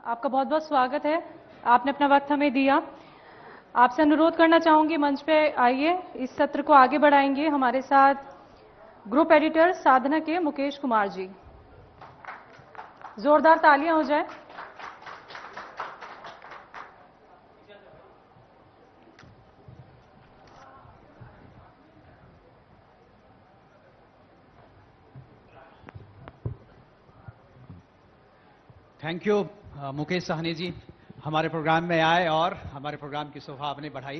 आपका बहुत बहुत स्वागत है। आपने अपना वक्त हमें दिया। आपसे अनुरोध करना चाहूंगी, मंच पे आइए, इस सत्र को आगे बढ़ाएंगे हमारे साथ ग्रुप एडिटर साधना के मुकेश कुमार जी। जोरदार तालियां हो जाए। थैंक यू मुकेश साहनी जी, हमारे प्रोग्राम में आए और हमारे प्रोग्राम की शोभा आपने बढ़ाई।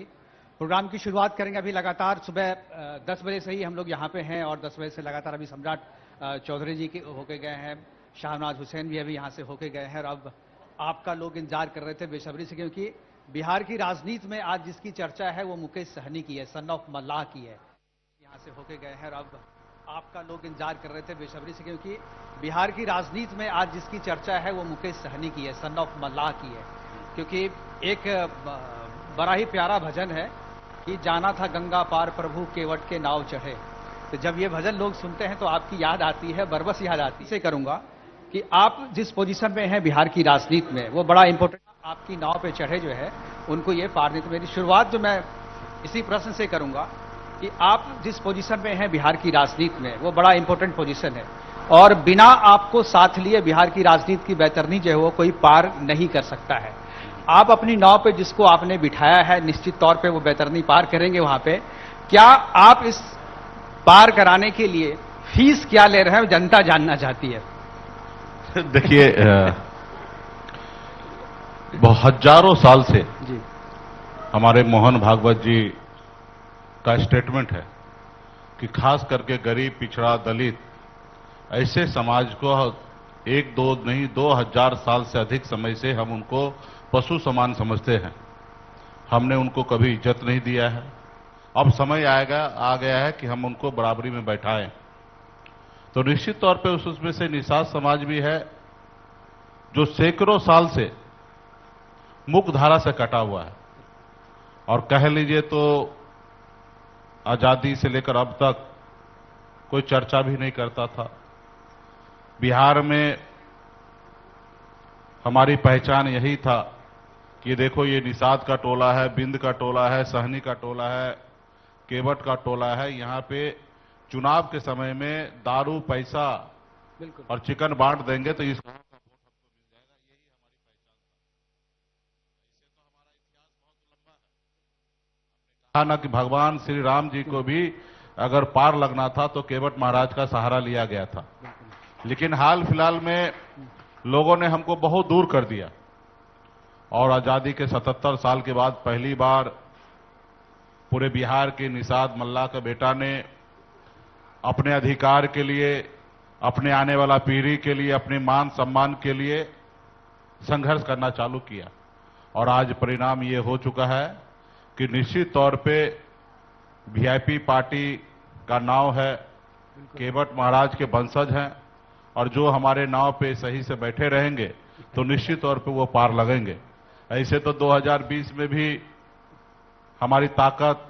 प्रोग्राम की शुरुआत करेंगे। अभी लगातार सुबह 10 बजे से ही हम लोग यहाँ पे हैं और 10 बजे से लगातार अभी सम्राट चौधरी जी के होके गए हैं, शाहनवाज हुसैन भी अभी यहाँ से होके गए हैं और अब आपका लोग इंतजार कर रहे थे बेसब्री से, क्योंकि बिहार की राजनीति में आज जिसकी चर्चा है वो मुकेश सहनी की है, सन ऑफ मल्लाह की है। यहाँ से होके गए हैं और अब आपका लोग इंतजार कर रहे थे बेसब्री से, क्योंकि बिहार की राजनीति में आज जिसकी चर्चा है वो मुकेश सहनी की है, सन ऑफ मल्लाह की है। क्योंकि एक बड़ा ही प्यारा भजन है कि जाना था गंगा पार प्रभु केवट के नाव चढ़े। तो जब ये भजन लोग सुनते हैं तो आपकी याद आती है, बरबस याद आती है। इसे करूंगा कि आप जिस पोजीशन में हैं बिहार की राजनीति में, वो बड़ा इंपॉर्टेंट, आपकी नाव पे चढ़े जो है उनको ये पार नहीं। तो मेरी शुरुआत जो मैं इसी प्रश्न से करूंगा कि आप जिस पोजीशन में हैं बिहार की राजनीति में, वो बड़ा इंपॉर्टेंट पोजीशन है और बिना आपको साथ लिए बिहार की राजनीति की बैतरनी जो है वो कोई पार नहीं कर सकता है। आप अपनी नाव पे जिसको आपने बिठाया है, निश्चित तौर पे वो बैतरनी पार करेंगे वहां पे। क्या आप इस पार कराने के लिए फीस क्या ले रहे हैं, जनता जानना चाहती है। देखिए, हजारों साल से जी हमारे मोहन भागवत जी का स्टेटमेंट है कि खास करके गरीब, पिछड़ा, दलित ऐसे समाज को एक दो नहीं 2000 साल से अधिक समय से हम उनको पशु समान समझते हैं। हमने उनको कभी इज्जत नहीं दिया है। अब समय आ गया है कि हम उनको बराबरी में बैठाएं। तो निश्चित तौर पे उसमें से निषाद समाज भी है जो सैकड़ों साल से मुख्य धारा से कटा हुआ है और कह लीजिए तो आजादी से लेकर अब तक कोई चर्चा भी नहीं करता था। बिहार में हमारी पहचान यही था कि देखो ये निषाद का टोला है, बिंद का टोला है, सहनी का टोला है, केवट का टोला है। यहाँ पे चुनाव के समय में दारू, पैसा बिल्कुल और चिकन बांट देंगे तो इसका वोट हमको मिल जाएगा। यही हमारी पहचान था। इससे तो हमारा इतिहास बहुत लंबा है। कहा ना कि भगवान श्री राम जी को भी अगर पार लगना था तो केवट महाराज का सहारा लिया गया था। लेकिन हाल फिलहाल में लोगों ने हमको बहुत दूर कर दिया और आजादी के 77 साल के बाद पहली बार पूरे बिहार के निषाद मल्लाह का बेटा ने अपने अधिकार के लिए, अपने आने वाला पीढ़ी के लिए, अपने मान सम्मान के लिए संघर्ष करना चालू किया और आज परिणाम ये हो चुका है कि निश्चित तौर पे वीआईपी पार्टी का नाव है, केवट महाराज के वंशज हैं और जो हमारे नाव पे सही से बैठे रहेंगे तो निश्चित तौर पे वो पार लगेंगे। ऐसे तो 2020 में भी हमारी ताकत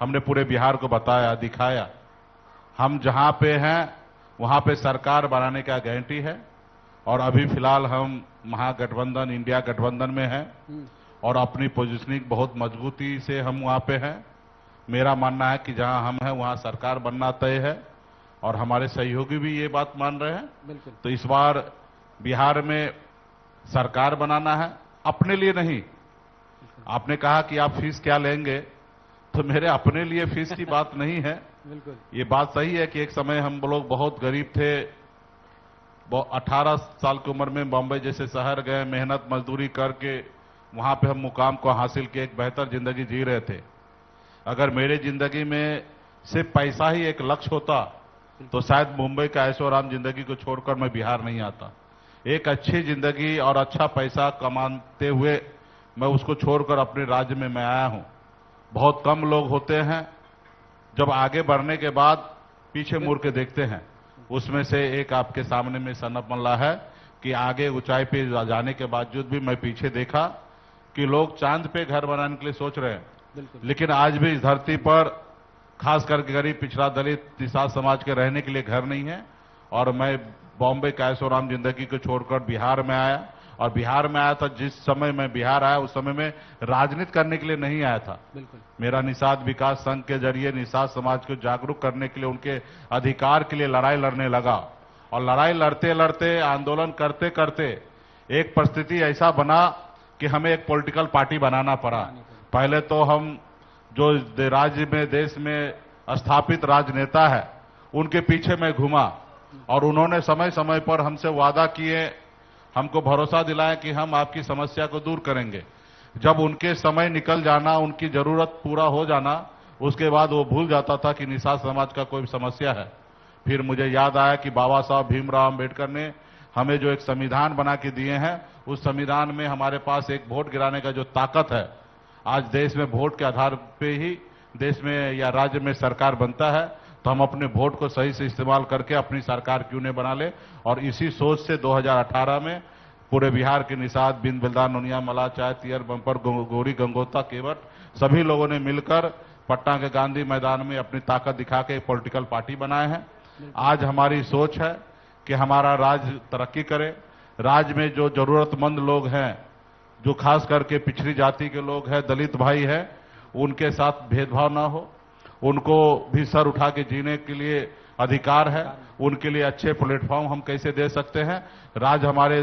हमने पूरे बिहार को बताया, दिखाया। हम जहां पे हैं वहां पे सरकार बनाने का गारंटी है और अभी फिलहाल हम महागठबंधन, इंडिया गठबंधन में हैं और अपनी पोजीशनिंग बहुत मजबूती से हम वहां पे हैं। मेरा मानना है कि जहां हम हैं वहां सरकार बनना तय है और हमारे सहयोगी भी ये बात मान रहे हैं। बिल्कुल। तो इस बार बिहार में सरकार बनाना है, अपने लिए नहीं। आपने कहा कि आप फीस क्या लेंगे, तो मेरे अपने लिए फीस की बात नहीं है। बिल्कुल ये बात सही है कि एक समय हम लोग बहुत गरीब थे, 18 साल की उम्र में बॉम्बे जैसे शहर गए, मेहनत मजदूरी करके वहां पे हम मुकाम को हासिल किए, एक बेहतर जिंदगी जी रहे थे। अगर मेरे जिंदगी में सिर्फ पैसा ही एक लक्ष्य होता तो शायद मुंबई का ऐशो आराम जिंदगी को छोड़कर मैं बिहार नहीं आता। एक अच्छी जिंदगी और अच्छा पैसा कमाते हुए मैं उसको छोड़कर अपने राज्य में मैं आया हूं। बहुत कम लोग होते हैं जब आगे बढ़ने के बाद पीछे मुड़ के देखते हैं। उसमें से एक आपके सामने में सन ऑफ मल्लाह है कि आगे ऊंचाई पे जाने के बावजूद भी मैं पीछे देखा कि लोग चांद पे घर बनाने के लिए सोच रहे हैं, लेकिन आज भी इस धरती पर खास करके गरीब, पिछड़ा, दलित, निषाद समाज के रहने के लिए घर नहीं है। और मैं बॉम्बे का ऐशो आराम जिंदगी को छोड़कर बिहार में आया और बिहार में आया था, जिस समय मैं बिहार आया उस समय में राजनीति करने के लिए नहीं आया था। बिल्कुल। मेरा निषाद विकास संघ के जरिए निषाद समाज को जागरूक करने के लिए, उनके अधिकार के लिए लड़ाई लड़ने लगा। और लड़ाई लड़ते लड़ते, आंदोलन करते करते एक परिस्थिति ऐसा बना कि हमें एक पॉलिटिकल पार्टी बनाना पड़ा। पहले तो हम जो राज्य में, देश में स्थापित राजनेता है, उनके पीछे मैं घूमा और उन्होंने समय समय पर हमसे वादा किए, हमको भरोसा दिलाया कि हम आपकी समस्या को दूर करेंगे। जब उनके समय निकल जाना, उनकी जरूरत पूरा हो जाना, उसके बाद वो भूल जाता था कि निषाद समाज का कोई समस्या है। फिर मुझे याद आया कि बाबा साहब भीमराव अम्बेडकर ने हमें जो एक संविधान बना के दिए हैं, उस संविधान में हमारे पास एक वोट गिराने का जो ताकत है, आज देश में वोट के आधार पे ही देश में या राज्य में सरकार बनता है, तो हम अपने वोट को सही से इस्तेमाल करके अपनी सरकार क्यों नहीं बना ले। और इसी सोच से 2018 में पूरे बिहार के निषाद, बिंद बिल्दार, नोनिया, मला, चाय, तियर, बम्पर, गौरी, गंगोता, केवट सभी लोगों ने मिलकर पटना के गांधी मैदान में अपनी ताकत दिखा के एक पॉलिटिकल पार्टी बनाए हैं। आज हमारी सोच है कि हमारा राज्य तरक्की करे, राज्य में जो जरूरतमंद लोग हैं, जो खास करके पिछड़ी जाति के लोग हैं, दलित भाई हैं, उनके साथ भेदभाव ना हो, उनको भी सर उठा के जीने के लिए अधिकार है। उनके लिए अच्छे प्लेटफॉर्म हम कैसे दे सकते हैं, राज्य हमारे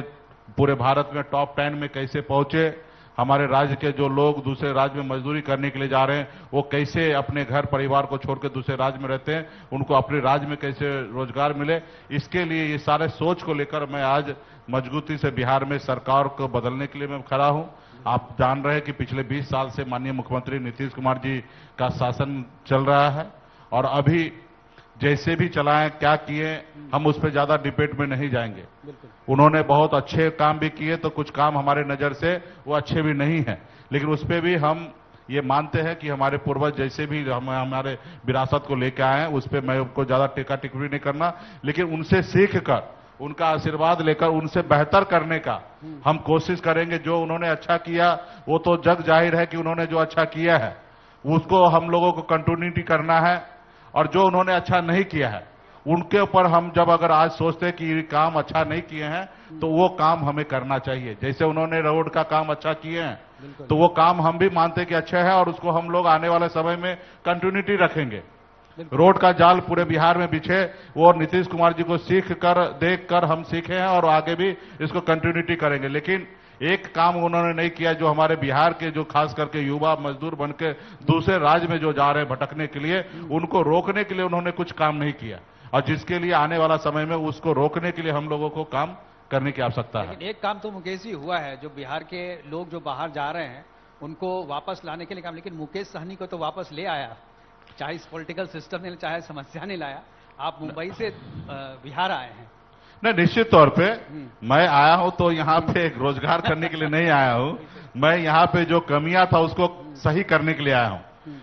पूरे भारत में टॉप 10 में कैसे पहुंचे, हमारे राज्य के जो लोग दूसरे राज्य में मजदूरी करने के लिए जा रहे हैं, वो कैसे अपने घर परिवार को छोड़कर दूसरे राज्य में रहते हैं, उनको अपने राज्य में कैसे रोजगार मिले, इसके लिए ये सारे सोच को लेकर मैं आज मजबूती से बिहार में सरकार को बदलने के लिए मैं खड़ा हूं। आप जान रहे हैं कि पिछले 20 साल से माननीय मुख्यमंत्री नीतीश कुमार जी का शासन चल रहा है और अभी जैसे भी चलाएं, क्या किए, हम उस पर ज्यादा डिबेट में नहीं जाएंगे। उन्होंने बहुत अच्छे काम भी किए, तो कुछ काम हमारे नजर से वो अच्छे भी नहीं हैं, लेकिन उस पर भी हम ये मानते हैं कि हमारे पूर्वज जैसे भी हमारे विरासत को लेकर आए हैं, उस पर मैं उनको ज्यादा टेका टिप्पणी नहीं करना, लेकिन उनसे सीख कर, उनका आशीर्वाद लेकर उनसे बेहतर करने का हम कोशिश करेंगे। जो उन्होंने अच्छा किया वो तो जग जाहिर है कि उन्होंने जो अच्छा किया है उसको हम लोगों को कंटिन्यूटी करना है, और जो उन्होंने अच्छा नहीं किया है उनके ऊपर हम जब अगर आज सोचते हैं कि ये काम अच्छा नहीं किए हैं, तो वो काम हमें करना चाहिए। जैसे उन्होंने रोड का काम अच्छा किए हैं, तो वो काम हम भी मानते हैं कि अच्छा है और उसको हम लोग आने वाले समय में कंटिन्यूटी रखेंगे। रोड का जाल पूरे बिहार में बिछे, वो नीतीश कुमार जी को सीख कर, देख कर हम सीखे हैं और आगे भी इसको कंटिन्यूटी करेंगे। लेकिन एक काम उन्होंने नहीं किया, जो हमारे बिहार के जो खास करके युवा मजदूर बनकर दूसरे राज्य में जो जा रहे हैं भटकने के लिए, उनको रोकने के लिए उन्होंने कुछ काम नहीं किया, और जिसके लिए आने वाला समय में उसको रोकने के लिए हम लोगों को काम करने की आवश्यकता है। एक काम तो मुकेश जी हुआ है, जो बिहार के लोग जो बाहर जा रहे हैं उनको वापस लाने के लिए काम, लेकिन मुकेश सहनी को तो वापस ले आया, चाहे इस पॉलिटिकल सिस्टम ने, चाहे समस्या ने लाया। आप मुंबई से बिहार आए हैं। नहीं, निश्चित तौर पे मैं आया हूं तो यहाँ पे रोजगार करने के लिए नहीं आया हूं, मैं यहाँ पे जो कमियां था उसको सही करने के लिए आया हूं।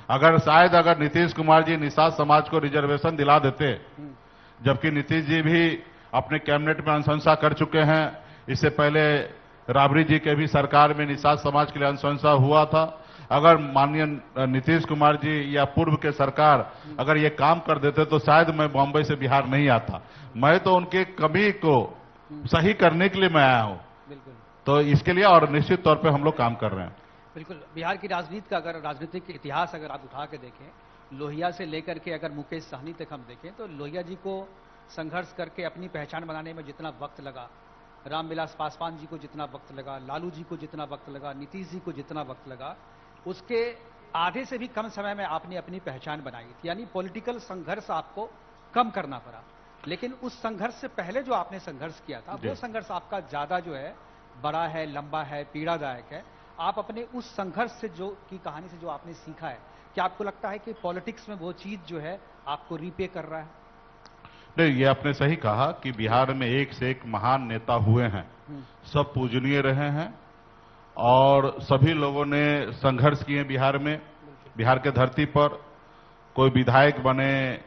अगर नीतीश कुमार जी निषाद समाज को रिजर्वेशन दिला देते, जबकि नीतीश जी भी अपने कैबिनेट में अनुशंसा कर चुके हैं, इससे पहले राबड़ी जी के भी सरकार में निषाद समाज के लिए अनुशंसा हुआ था। अगर माननीय नीतीश कुमार जी या पूर्व के सरकार अगर ये काम कर देते, तो शायद मैं बॉम्बे से बिहार नहीं आता। मैं तो उनके कमी को सही करने के लिए मैं आया हूं, तो इसके लिए और निश्चित तौर पे हम लोग काम कर रहे हैं। बिल्कुल। बिहार की राजनीति का अगर राजनीतिक इतिहास अगर आप उठा के देखें, लोहिया से लेकर के अगर मुकेश सहनी तक हम देखें, तो लोहिया जी को संघर्ष करके अपनी पहचान बनाने में जितना वक्त लगा, रामविलास पासवान जी को जितना वक्त लगा, लालू जी को जितना वक्त लगा, नीतीश जी को जितना वक्त लगा, उसके आधे से भी कम समय में आपने अपनी पहचान बनाई थी। यानी पॉलिटिकल संघर्ष आपको कम करना पड़ा, लेकिन उस संघर्ष से पहले जो आपने संघर्ष किया था, वो संघर्ष आपका ज्यादा जो है बड़ा है, लंबा है, पीड़ादायक है। आप अपने उस संघर्ष से जो की कहानी से जो आपने सीखा है, क्या आपको लगता है कि पॉलिटिक्स में वो चीज जो है आपको रीपे कर रहा है? नहीं, ये आपने सही कहा कि बिहार में एक से एक महान नेता हुए हैं, सब पूजनीय रहे हैं और सभी लोगों ने संघर्ष किए बिहार में। बिहार के धरती पर कोई विधायक बने,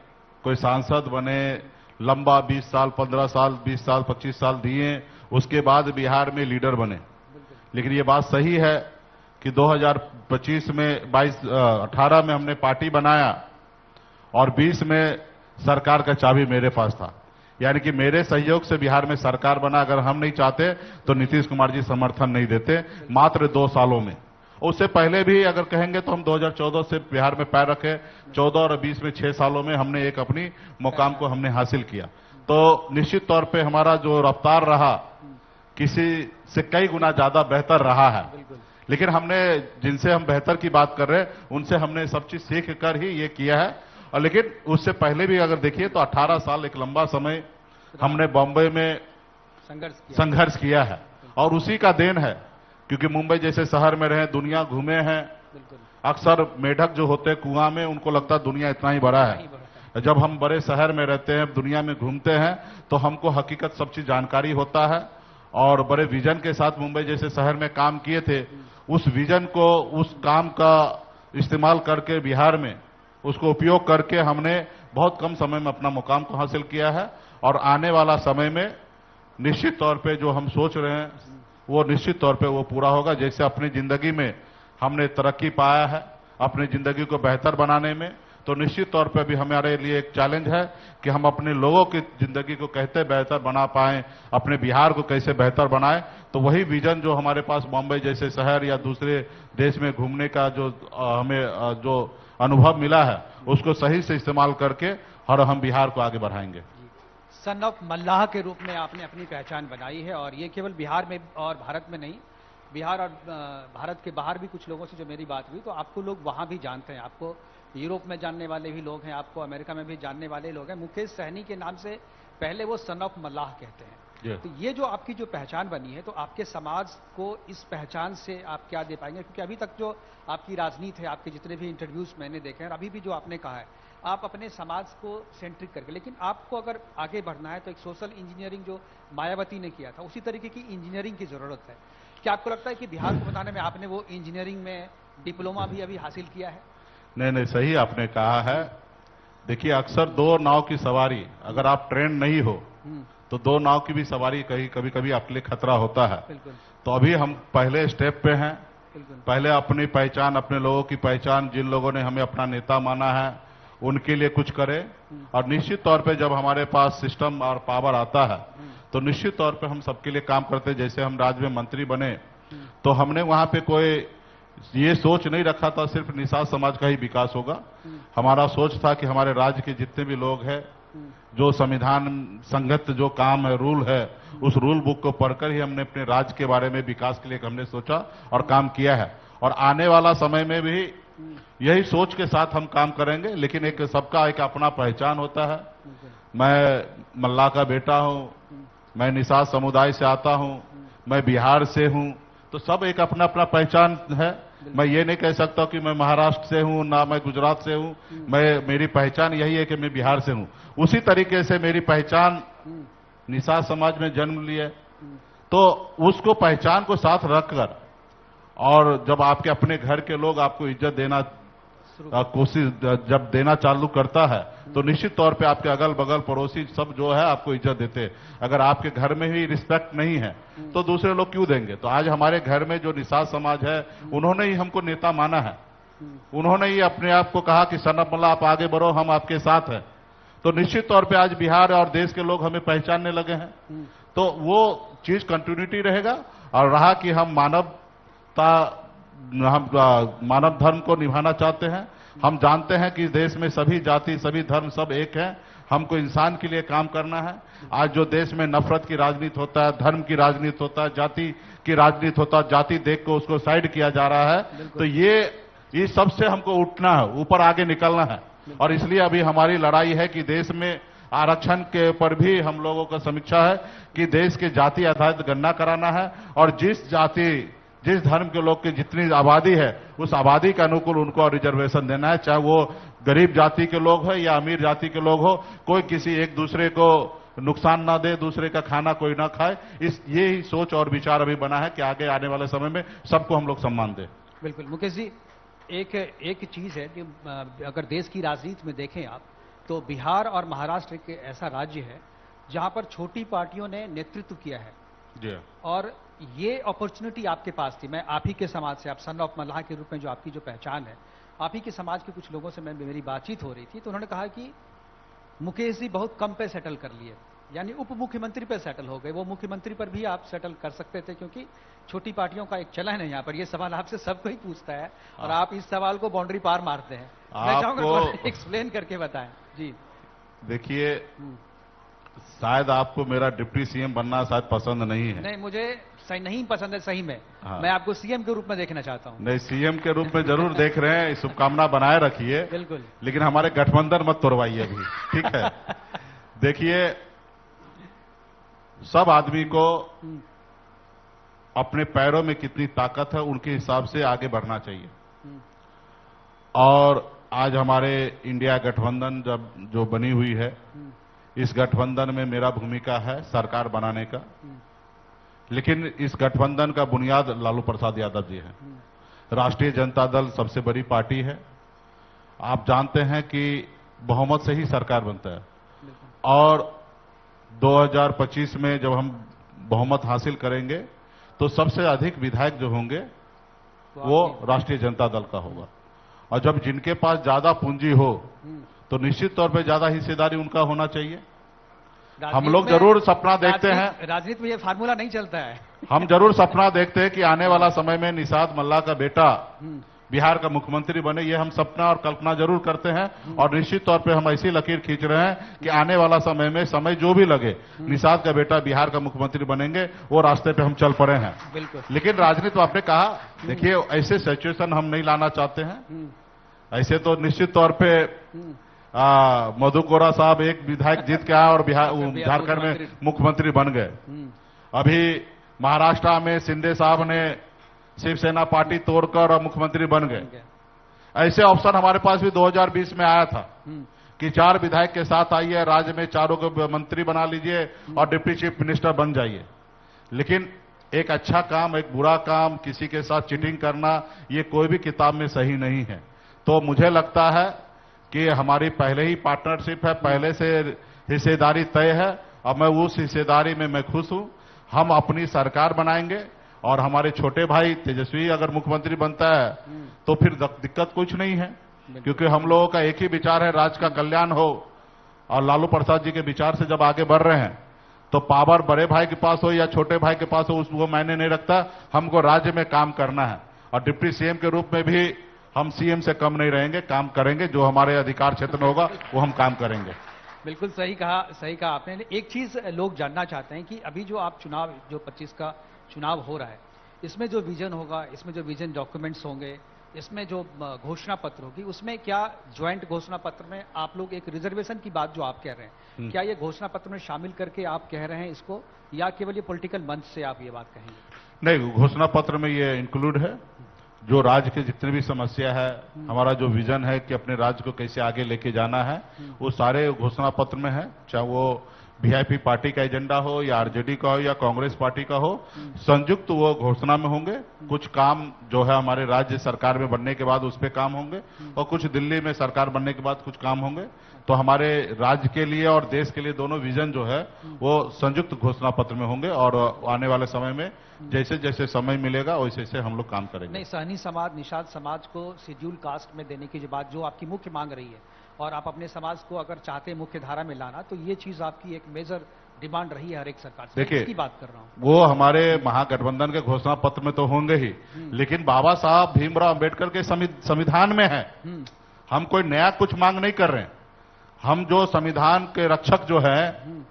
कोई सांसद बने, लंबा 20 साल, 15 साल, 20 साल, 25 साल दिए, उसके बाद बिहार में लीडर बने। लेकिन ये बात सही है कि 2025 में 18 में हमने पार्टी बनाया और 20 में सरकार का चाबी मेरे पास था। यानी कि मेरे सहयोग से बिहार में सरकार बना। अगर हम नहीं चाहते तो नीतीश कुमार जी समर्थन नहीं देते मात्र 2 सालों में। उससे पहले भी अगर कहेंगे तो हम 2014 से बिहार में पैर रखे, 14 और 20 में 6 सालों में हमने एक अपनी मुकाम को हमने हासिल किया। तो निश्चित तौर पे हमारा जो रफ्तार रहा किसी से कई गुना ज्यादा बेहतर रहा है। लेकिन हमने जिनसे हम बेहतर की बात कर रहे हैं उनसे हमने सब चीज सीख कर ही ये किया है। और लेकिन उससे पहले भी अगर देखिए तो 18 साल एक लंबा समय हमने बॉम्बे में संघर्ष किया है। और उसी का देन है, क्योंकि मुंबई जैसे शहर में रहे, दुनिया घूमे हैं। अक्सर मेढक जो होते हैं कुआं में, उनको लगता है दुनिया इतना ही बड़ा है। जब हम बड़े शहर में रहते हैं, दुनिया में घूमते हैं, तो हमको हकीकत सब चीज जानकारी होता है। और बड़े विजन के साथ मुंबई जैसे शहर में काम किए थे, उस विजन को, उस काम का इस्तेमाल करके बिहार में उसको उपयोग करके हमने बहुत कम समय में अपना मुकाम को हासिल किया है। और आने वाला समय में निश्चित तौर पे जो हम सोच रहे हैं वो निश्चित तौर पे वो पूरा होगा। जैसे अपनी जिंदगी में हमने तरक्की पाया है अपनी जिंदगी को बेहतर बनाने में, तो निश्चित तौर पे भी हमारे लिए एक चैलेंज है कि हम अपने लोगों की जिंदगी को कैसे बेहतर बना पाएं, अपने बिहार को कैसे बेहतर बनाएं। तो वही विजन जो हमारे पास बॉम्बे जैसे शहर या दूसरे देश में घूमने का जो हमें जो अनुभव मिला है, उसको सही से इस्तेमाल करके और हम बिहार को आगे बढ़ाएंगे। सन ऑफ मल्लाह के रूप में आपने अपनी पहचान बनाई है, और ये केवल बिहार में और भारत में नहीं, बिहार और भारत के बाहर भी कुछ लोगों से जो मेरी बात हुई तो आपको लोग वहां भी जानते हैं, आपको यूरोप में जानने वाले भी लोग हैं, आपको अमेरिका में भी जानने वाले लोग हैं। मुकेश सहनी के नाम से पहले वो सन ऑफ मल्लाह कहते हैं। तो ये जो आपकी जो पहचान बनी है, तो आपके समाज को इस पहचान से आप क्या दे पाएंगे? क्योंकि अभी तक जो आपकी राजनीति है, आपके जितने भी इंटरव्यूज मैंने देखे हैं, अभी भी जो आपने कहा है, आप अपने समाज को सेंट्रिक करके, लेकिन आपको अगर आगे बढ़ना है तो एक सोशल इंजीनियरिंग जो मायावती ने किया था, उसी तरीके की इंजीनियरिंग की जरूरत है। क्या आपको लगता है कि बिहार को बताने में आपने वो इंजीनियरिंग में डिप्लोमा भी अभी हासिल किया है? नहीं, सही आपने कहा है। देखिए, अक्सर 2 नाव की सवारी, अगर आप ट्रेन नहीं हो तो 2 नाव की भी सवारी कभी कभी आपके लिए खतरा होता है। तो अभी हम पहले स्टेप पे हैं। पहले अपनी पहचान, अपने लोगों की पहचान, जिन लोगों ने हमें अपना नेता माना है, उनके लिए कुछ करें। और निश्चित तौर पे जब हमारे पास सिस्टम और पावर आता है तो निश्चित तौर पे हम सबके लिए काम करते हैं। जैसे हम राज्य में मंत्री बने तो हमने वहां पे कोई ये सोच नहीं रखा था सिर्फ निषाद समाज का ही विकास होगा। हमारा सोच था कि हमारे राज्य के जितने भी लोग हैं, जो संविधान संगत जो काम है, रूल है, उस रूल बुक को पढ़कर ही हमने अपने राज्य के बारे में विकास के लिए हमने सोचा और काम किया है। और आने वाला समय में भी यही सोच के साथ हम काम करेंगे। लेकिन एक सबका एक अपना पहचान होता है। मैं मल्लाह का बेटा हूं, मैं निषाद समुदाय से आता हूं, मैं बिहार से हूं, तो सब एक अपना अपना पहचान है। मैं ये नहीं कह सकता कि मैं महाराष्ट्र से हूं, ना मैं गुजरात से हूं। मेरी पहचान यही है कि मैं बिहार से हूं। उसी तरीके से मेरी पहचान निषाद समाज में जन्म लिए, तो उसको पहचान को साथ रखकर, और जब आपके अपने घर के लोग आपको इज्जत देना कोशिश जब देना चालू करता है तो निश्चित तौर पे आपके अगल बगल पड़ोसी सब जो है आपको इज्जत देते हैं। अगर आपके घर में ही रिस्पेक्ट नहीं है तो दूसरे लोग क्यों देंगे? तो आज हमारे घर में जो निषाद समाज है, उन्होंने ही हमको नेता माना है। उन्होंने ही अपने आप को कहा कि सन ऑफ मल्लाह आप आगे बढ़ो, हम आपके साथ हैं। तो निश्चित तौर पे आज बिहार और देश के लोग हमें पहचानने लगे हैं। तो वो चीज कंटिन्यूटी रहेगा। और रहा कि हम मानव धर्म को निभाना चाहते हैं। हम जानते हैं कि देश में सभी जाति, सभी धर्म, सब एक हैं। हमको इंसान के लिए काम करना है। आज जो देश में नफरत की राजनीति होता है, धर्म की राजनीति होता है, जाति की राजनीति होता है, जाति देख को उसको साइड किया जा रहा है, तो ये सबसे हमको उठना है, ऊपर आगे निकलना है। और इसलिए अभी हमारी लड़ाई है कि देश में आरक्षण के ऊपर भी हम लोगों का समीक्षा है कि देश के जाति आधारित गणना कराना है। और जिस धर्म के लोग की जितनी आबादी है, उस आबादी के अनुकूल उनको रिजर्वेशन देना है। चाहे वो गरीब जाति के लोग हो या अमीर जाति के लोग हो, कोई किसी एक दूसरे को नुकसान ना दे, दूसरे का खाना कोई ना खाए। ये ही सोच और विचार अभी बना है कि आगे आने वाले समय में सबको हम लोग सम्मान दें। बिल्कुल मुकेश जी, एक चीज है कि अगर देश की राजनीति में देखें आप, तो बिहार और महाराष्ट्र एक ऐसा राज्य है जहां पर छोटी पार्टियों ने नेतृत्व किया है जी। और ये अपॉर्चुनिटी आपके पास थी। मैं आप ही के समाज से, आप सन ऑफ मल्लाह के रूप में जो आपकी जो पहचान है, आप ही के समाज के कुछ लोगों से मेरी बातचीत हो रही थी, तो उन्होंने कहा कि मुकेश जी बहुत कम पे सेटल कर लिए, यानी उप मुख्यमंत्री पर सेटल हो गए, वो मुख्यमंत्री पर भी आप सेटल कर सकते थे, क्योंकि छोटी पार्टियों का एक चलन है यहाँ पर। ये सवाल आपसे सब कोई पूछता है और आप इस सवाल को बाउंड्री पार मारते हैं। मैं चाहूंगा एक्सप्लेन करके बताएं जी। देखिए, शायद आपको मेरा डिप्टी सीएम बनना शायद पसंद नहीं है। नहीं, मुझे सही नहीं पसंद है, सही में। हाँ। मैं आपको सीएम के रूप में देखना चाहता हूँ। नहीं, सीएम के रूप में जरूर देख रहे हैं, शुभकामना बनाए रखिए। बिल्कुल। लेकिन हमारे गठबंधन मत तोड़वाइए अभी, ठीक है? देखिए, सब आदमी को अपने पैरों में कितनी ताकत है उनके हिसाब से आगे बढ़ना चाहिए। और आज हमारे इंडिया गठबंधन जो बनी हुई है, इस गठबंधन में मेरा भूमिका है सरकार बनाने का। लेकिन इस गठबंधन का बुनियाद लालू प्रसाद यादव जी है। राष्ट्रीय जनता दल सबसे बड़ी पार्टी है। आप जानते हैं कि बहुमत से ही सरकार बनता है, और 2025 में जब हम बहुमत हासिल करेंगे तो सबसे अधिक विधायक जो होंगे वो राष्ट्रीय जनता दल का होगा। और जब जिनके पास ज्यादा पूंजी हो तो निश्चित तौर पे ज्यादा हिस्सेदारी उनका होना चाहिए। हम लोग जरूर सपना देखते हैं, राजनीति में ये फार्मूला नहीं चलता है। हम जरूर सपना देखते हैं कि आने वाला समय में निषाद मल्ला का बेटा बिहार का मुख्यमंत्री बने। ये हम सपना और कल्पना जरूर करते हैं, और निश्चित तौर पे हम ऐसी लकीर खींच रहे हैं कि आने वाला समय में समय जो भी लगे निषाद का बेटा बिहार का मुख्यमंत्री बनेंगे, वो रास्ते पे हम चल पड़े हैं। बिल्कुल। लेकिन राजनीति आपने कहा, देखिए ऐसे सिचुएशन हम नहीं लाना चाहते हैं। ऐसे तो निश्चित तौर पे मधु कोरा साहब एक विधायक जीत के आए और झारखंड में मुख्यमंत्री बन गए। अभी महाराष्ट्र में शिंदे साहब ने शिवसेना पार्टी तोड़कर और मुख्यमंत्री बन गए। ऐसे ऑप्शन हमारे पास भी 2020 में आया था कि 4 विधायक के साथ आइए, राज्य में चारों को मंत्री बना लीजिए और डिप्टी चीफ मिनिस्टर बन जाइए। लेकिन एक अच्छा काम, एक बुरा काम, किसी के साथ चीटिंग करना, ये कोई भी किताब में सही नहीं है। तो मुझे लगता है कि हमारी पहले ही पार्टनरशिप है, पहले से हिस्सेदारी तय है, और मैं उस हिस्सेदारी में मैं खुश हूं। हम अपनी सरकार बनाएंगे, और हमारे छोटे भाई तेजस्वी अगर मुख्यमंत्री बनता है तो फिर दिक्कत कुछ नहीं है, क्योंकि हम लोगों का एक ही विचार है, राज्य का कल्याण हो। और लालू प्रसाद जी के विचार से जब आगे बढ़ रहे हैं तो पावर बड़े भाई के पास हो या छोटे भाई के पास हो, उसको मायने नहीं रखता। हमको राज्य में काम करना है, और डिप्टी सीएम के रूप में भी हम सीएम से कम नहीं रहेंगे, काम करेंगे। जो हमारे अधिकार क्षेत्र में होगा वो हम काम करेंगे। बिल्कुल सही कहा आपने। एक चीज लोग जानना चाहते हैं कि अभी जो आप चुनाव, जो 25 का चुनाव हो रहा है, इसमें जो विजन होगा, इसमें जो विजन डॉक्यूमेंट्स होंगे, इसमें जो घोषणा पत्र होगी, उसमें क्या ज्वाइंट घोषणा पत्र में आप लोग एक रिजर्वेशन की बात जो आप कह रहे हैं, क्या ये घोषणा पत्र में शामिल करके आप कह रहे हैं इसको, या केवल ये पॉलिटिकल मंच से आप ये बात कहेंगे? नहीं, घोषणा पत्र में ये इंक्लूड है। जो राज्य के जितने भी समस्या है, हमारा जो विजन है कि अपने राज्य को कैसे आगे लेके जाना है, वो सारे घोषणा पत्र में है। चाहे वो वीआईपी पार्टी का एजेंडा हो या आरजेडी का हो या कांग्रेस पार्टी का हो, संयुक्त वो घोषणा में होंगे। कुछ काम जो है हमारे राज्य सरकार में बनने के बाद उस पर काम होंगे, और कुछ दिल्ली में सरकार बनने के बाद कुछ काम होंगे। तो हमारे राज्य के लिए और देश के लिए दोनों विजन जो है वो संयुक्त घोषणा पत्र में होंगे, और आने वाले समय में जैसे जैसे समय मिलेगा वैसे वैसे हम लोग काम करेंगे। नहीं, सहनी समाज, निषाद समाज को शेड्यूल कास्ट में देने की जो बात, जो आपकी मुख्य मांग रही है, और आप अपने समाज को अगर चाहते हैं मुख्य धारा में लाना, तो ये चीज आपकी एक मेजर डिमांड रही है हर एक सरकार से। देखिए, इसकी बात कर रहा हूं। वो हमारे महागठबंधन के घोषणा पत्र में तो होंगे ही, लेकिन बाबा साहब भीमराव अंबेडकर के संविधान में है। हम कोई नया कुछ मांग नहीं कर रहे हैं। हम जो संविधान के रक्षक जो है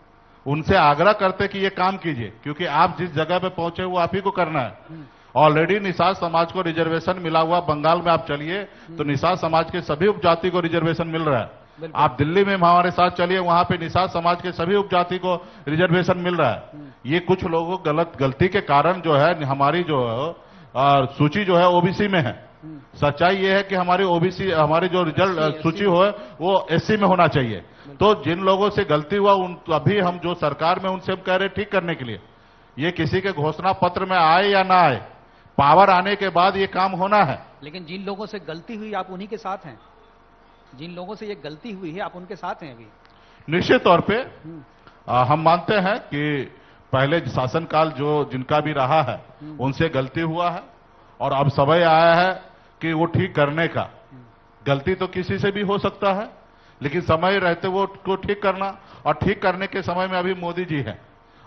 उनसे आग्रह करते कि ये काम कीजिए, क्योंकि आप जिस जगह पे पहुंचे वो आप ही को करना है। ऑलरेडी निषाद समाज को रिजर्वेशन मिला हुआ, बंगाल में आप चलिए तो निषाद समाज के सभी उपजाति को रिजर्वेशन मिल रहा है। आप दिल्ली में हमारे साथ चलिए, वहां पे निषाद समाज के सभी उपजाति को रिजर्वेशन मिल रहा है। ये कुछ लोगों गलती के कारण जो है हमारी जो सूची जो है ओबीसी में है। सच्चाई ये है कि हमारी ओबीसी, हमारी जो रिजल्ट सूची हो वो एससी में होना चाहिए। तो जिन लोगों से गलती हुआ उन अभी हम जो सरकार में उनसे हम कह रहे ठीक करने के लिए, ये किसी के घोषणा पत्र में आए या ना आए, पावर आने के बाद ये काम होना है। लेकिन जिन लोगों से गलती हुई आप उन्हीं के साथ हैं, जिन लोगों से ये गलती हुई है आप उनके साथ हैं अभी? निश्चित तौर पे हम मानते हैं कि पहले शासनकाल जो जिनका भी रहा है उनसे गलती हुआ है, और अब समय आया है कि वो ठीक करने का। गलती तो किसी से भी हो सकता है, लेकिन समय रहते वो को ठीक करना, और ठीक करने के समय में अभी मोदी जी हैं।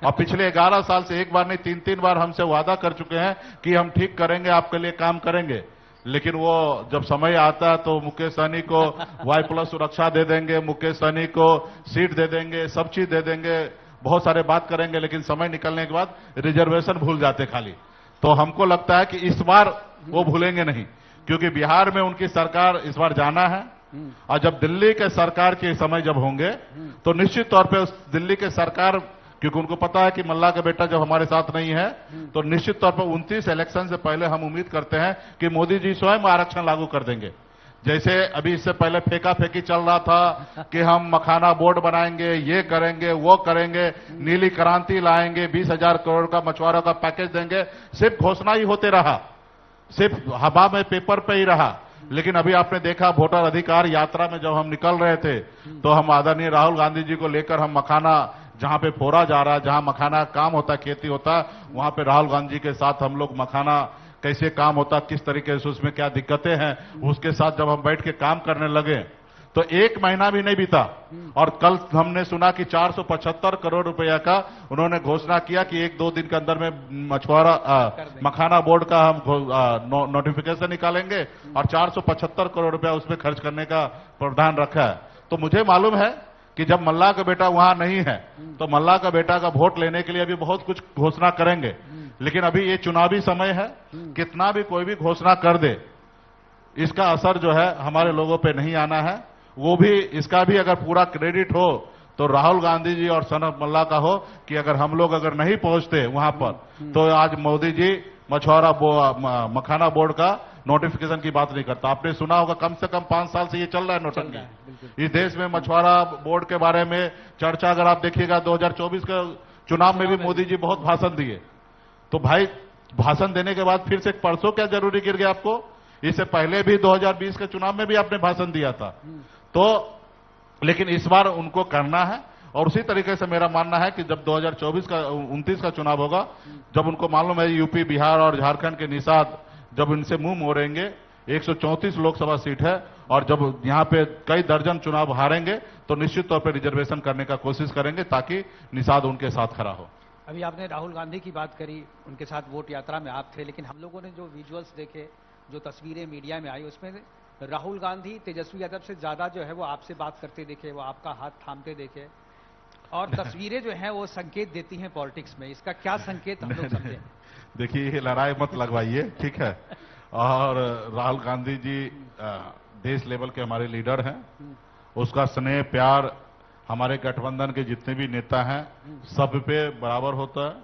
और पिछले 11 साल से एक बार नहीं 3-3 बार हमसे वादा कर चुके हैं कि हम ठीक करेंगे, आपके लिए काम करेंगे। लेकिन वो जब समय आता है तो मुकेश सहनी को Y+ सुरक्षा दे देंगे, मुकेश सहनी को सीट दे देंगे, सब चीज दे देंगे, बहुत सारे बात करेंगे, लेकिन समय निकलने के बाद रिजर्वेशन भूल जाते खाली। तो हमको लगता है कि इस बार वो भूलेंगे नहीं, क्योंकि बिहार में उनकी सरकार इस बार जाना है। और जब दिल्ली के सरकार के समय जब होंगे तो निश्चित तौर पे उस दिल्ली के सरकार, क्योंकि उनको पता है कि मल्ला का बेटा जब हमारे साथ नहीं है, तो निश्चित तौर पर 29 इलेक्शन से पहले हम उम्मीद करते हैं कि मोदी जी स्वयं आरक्षण लागू कर देंगे। जैसे अभी इससे पहले फेंका फेंकी चल रहा था कि हम मखाना बोर्ड बनाएंगे, ये करेंगे, वो करेंगे, नीली क्रांति लाएंगे, 20,000 करोड़ का मछुआरों का पैकेज देंगे, सिर्फ घोषणा ही होते रहा, सिर्फ हवा में पेपर पे ही रहा। लेकिन अभी आपने देखा वोटर अधिकार यात्रा में जब हम निकल रहे थे तो हम आदरणीय राहुल गांधी जी को लेकर हम मखाना जहां पे फोड़ा जा रहा है, जहां मखाना काम होता है, खेती होता है, वहां पे राहुल गांधी जी के साथ हम लोग मखाना कैसे काम होता, किस तरीके से उसमें क्या दिक्कतें हैं, उसके साथ जब हम बैठ के काम करने लगे तो 1 महीना भी नहीं बीता और कल हमने सुना कि 475 करोड़ रुपया का उन्होंने घोषणा किया कि 1-2 दिन के अंदर में मछुआरा मखाना बोर्ड का हम नोटिफिकेशन निकालेंगे और 475 करोड़ रुपया उसमें खर्च करने का प्रावधान रखा है। तो मुझे मालूम है कि जब मल्ला का बेटा वहां नहीं है तो मल्ला का बेटा का वोट लेने के लिए अभी बहुत कुछ घोषणा करेंगे, लेकिन अभी ये चुनावी समय है, कितना भी कोई भी घोषणा कर दे इसका असर जो है हमारे लोगों पे नहीं आना है। वो भी इसका भी अगर पूरा क्रेडिट हो तो राहुल गांधी जी और सनत मल्ला का हो कि अगर हम लोग अगर नहीं पहुंचते वहां पर तो आज मोदी जी मछुआरा मखाना बोर्ड का नोटिफिकेशन की बात नहीं करता। आपने सुना होगा कम से कम 5 साल से ये चल रहा है नोटंकी। इस देश में मछुआरा बोर्ड के बारे में चर्चा अगर आप देखिएगा 2024 के चुनाव में भी मोदी जी बहुत भाषण दिए। तो भाई भाषण देने के बाद फिर से परसों क्या जरूरी गिर गया आपको? इससे पहले भी 2020 के चुनाव में भी आपने भाषण दिया था। तो लेकिन इस बार उनको करना है और उसी तरीके से मेरा मानना है कि जब 2029 का चुनाव होगा, जब उनको मालूम है यूपी, बिहार और झारखंड के निषाद जब इनसे मुंह मोड़ेंगे, 134 लोकसभा सीट है और जब यहां पे कई दर्जन चुनाव हारेंगे तो निश्चित तौर पर रिजर्वेशन करने का कोशिश करेंगे ताकि निषाद उनके साथ खड़ा हो। अभी आपने राहुल गांधी की बात करी, उनके साथ वोट यात्रा में आप थे, लेकिन हम लोगों ने जो विजुअल्स देखे, जो तस्वीरें मीडिया में आई, उसमें राहुल गांधी तेजस्वी यादव से ज्यादा जो है वो आपसे बात करते देखे, वो आपका हाथ थामते देखे और तस्वीरें जो हैं वो संकेत देती हैं पॉलिटिक्स में। इसका क्या संकेत हम लोग समझें? देखिए ये लड़ाई मत लगवाइए, ठीक है। और राहुल गांधी जी देश लेवल के हमारे लीडर हैं, उसका स्नेह प्यार हमारे गठबंधन के जितने भी नेता हैं सब पे बराबर होता है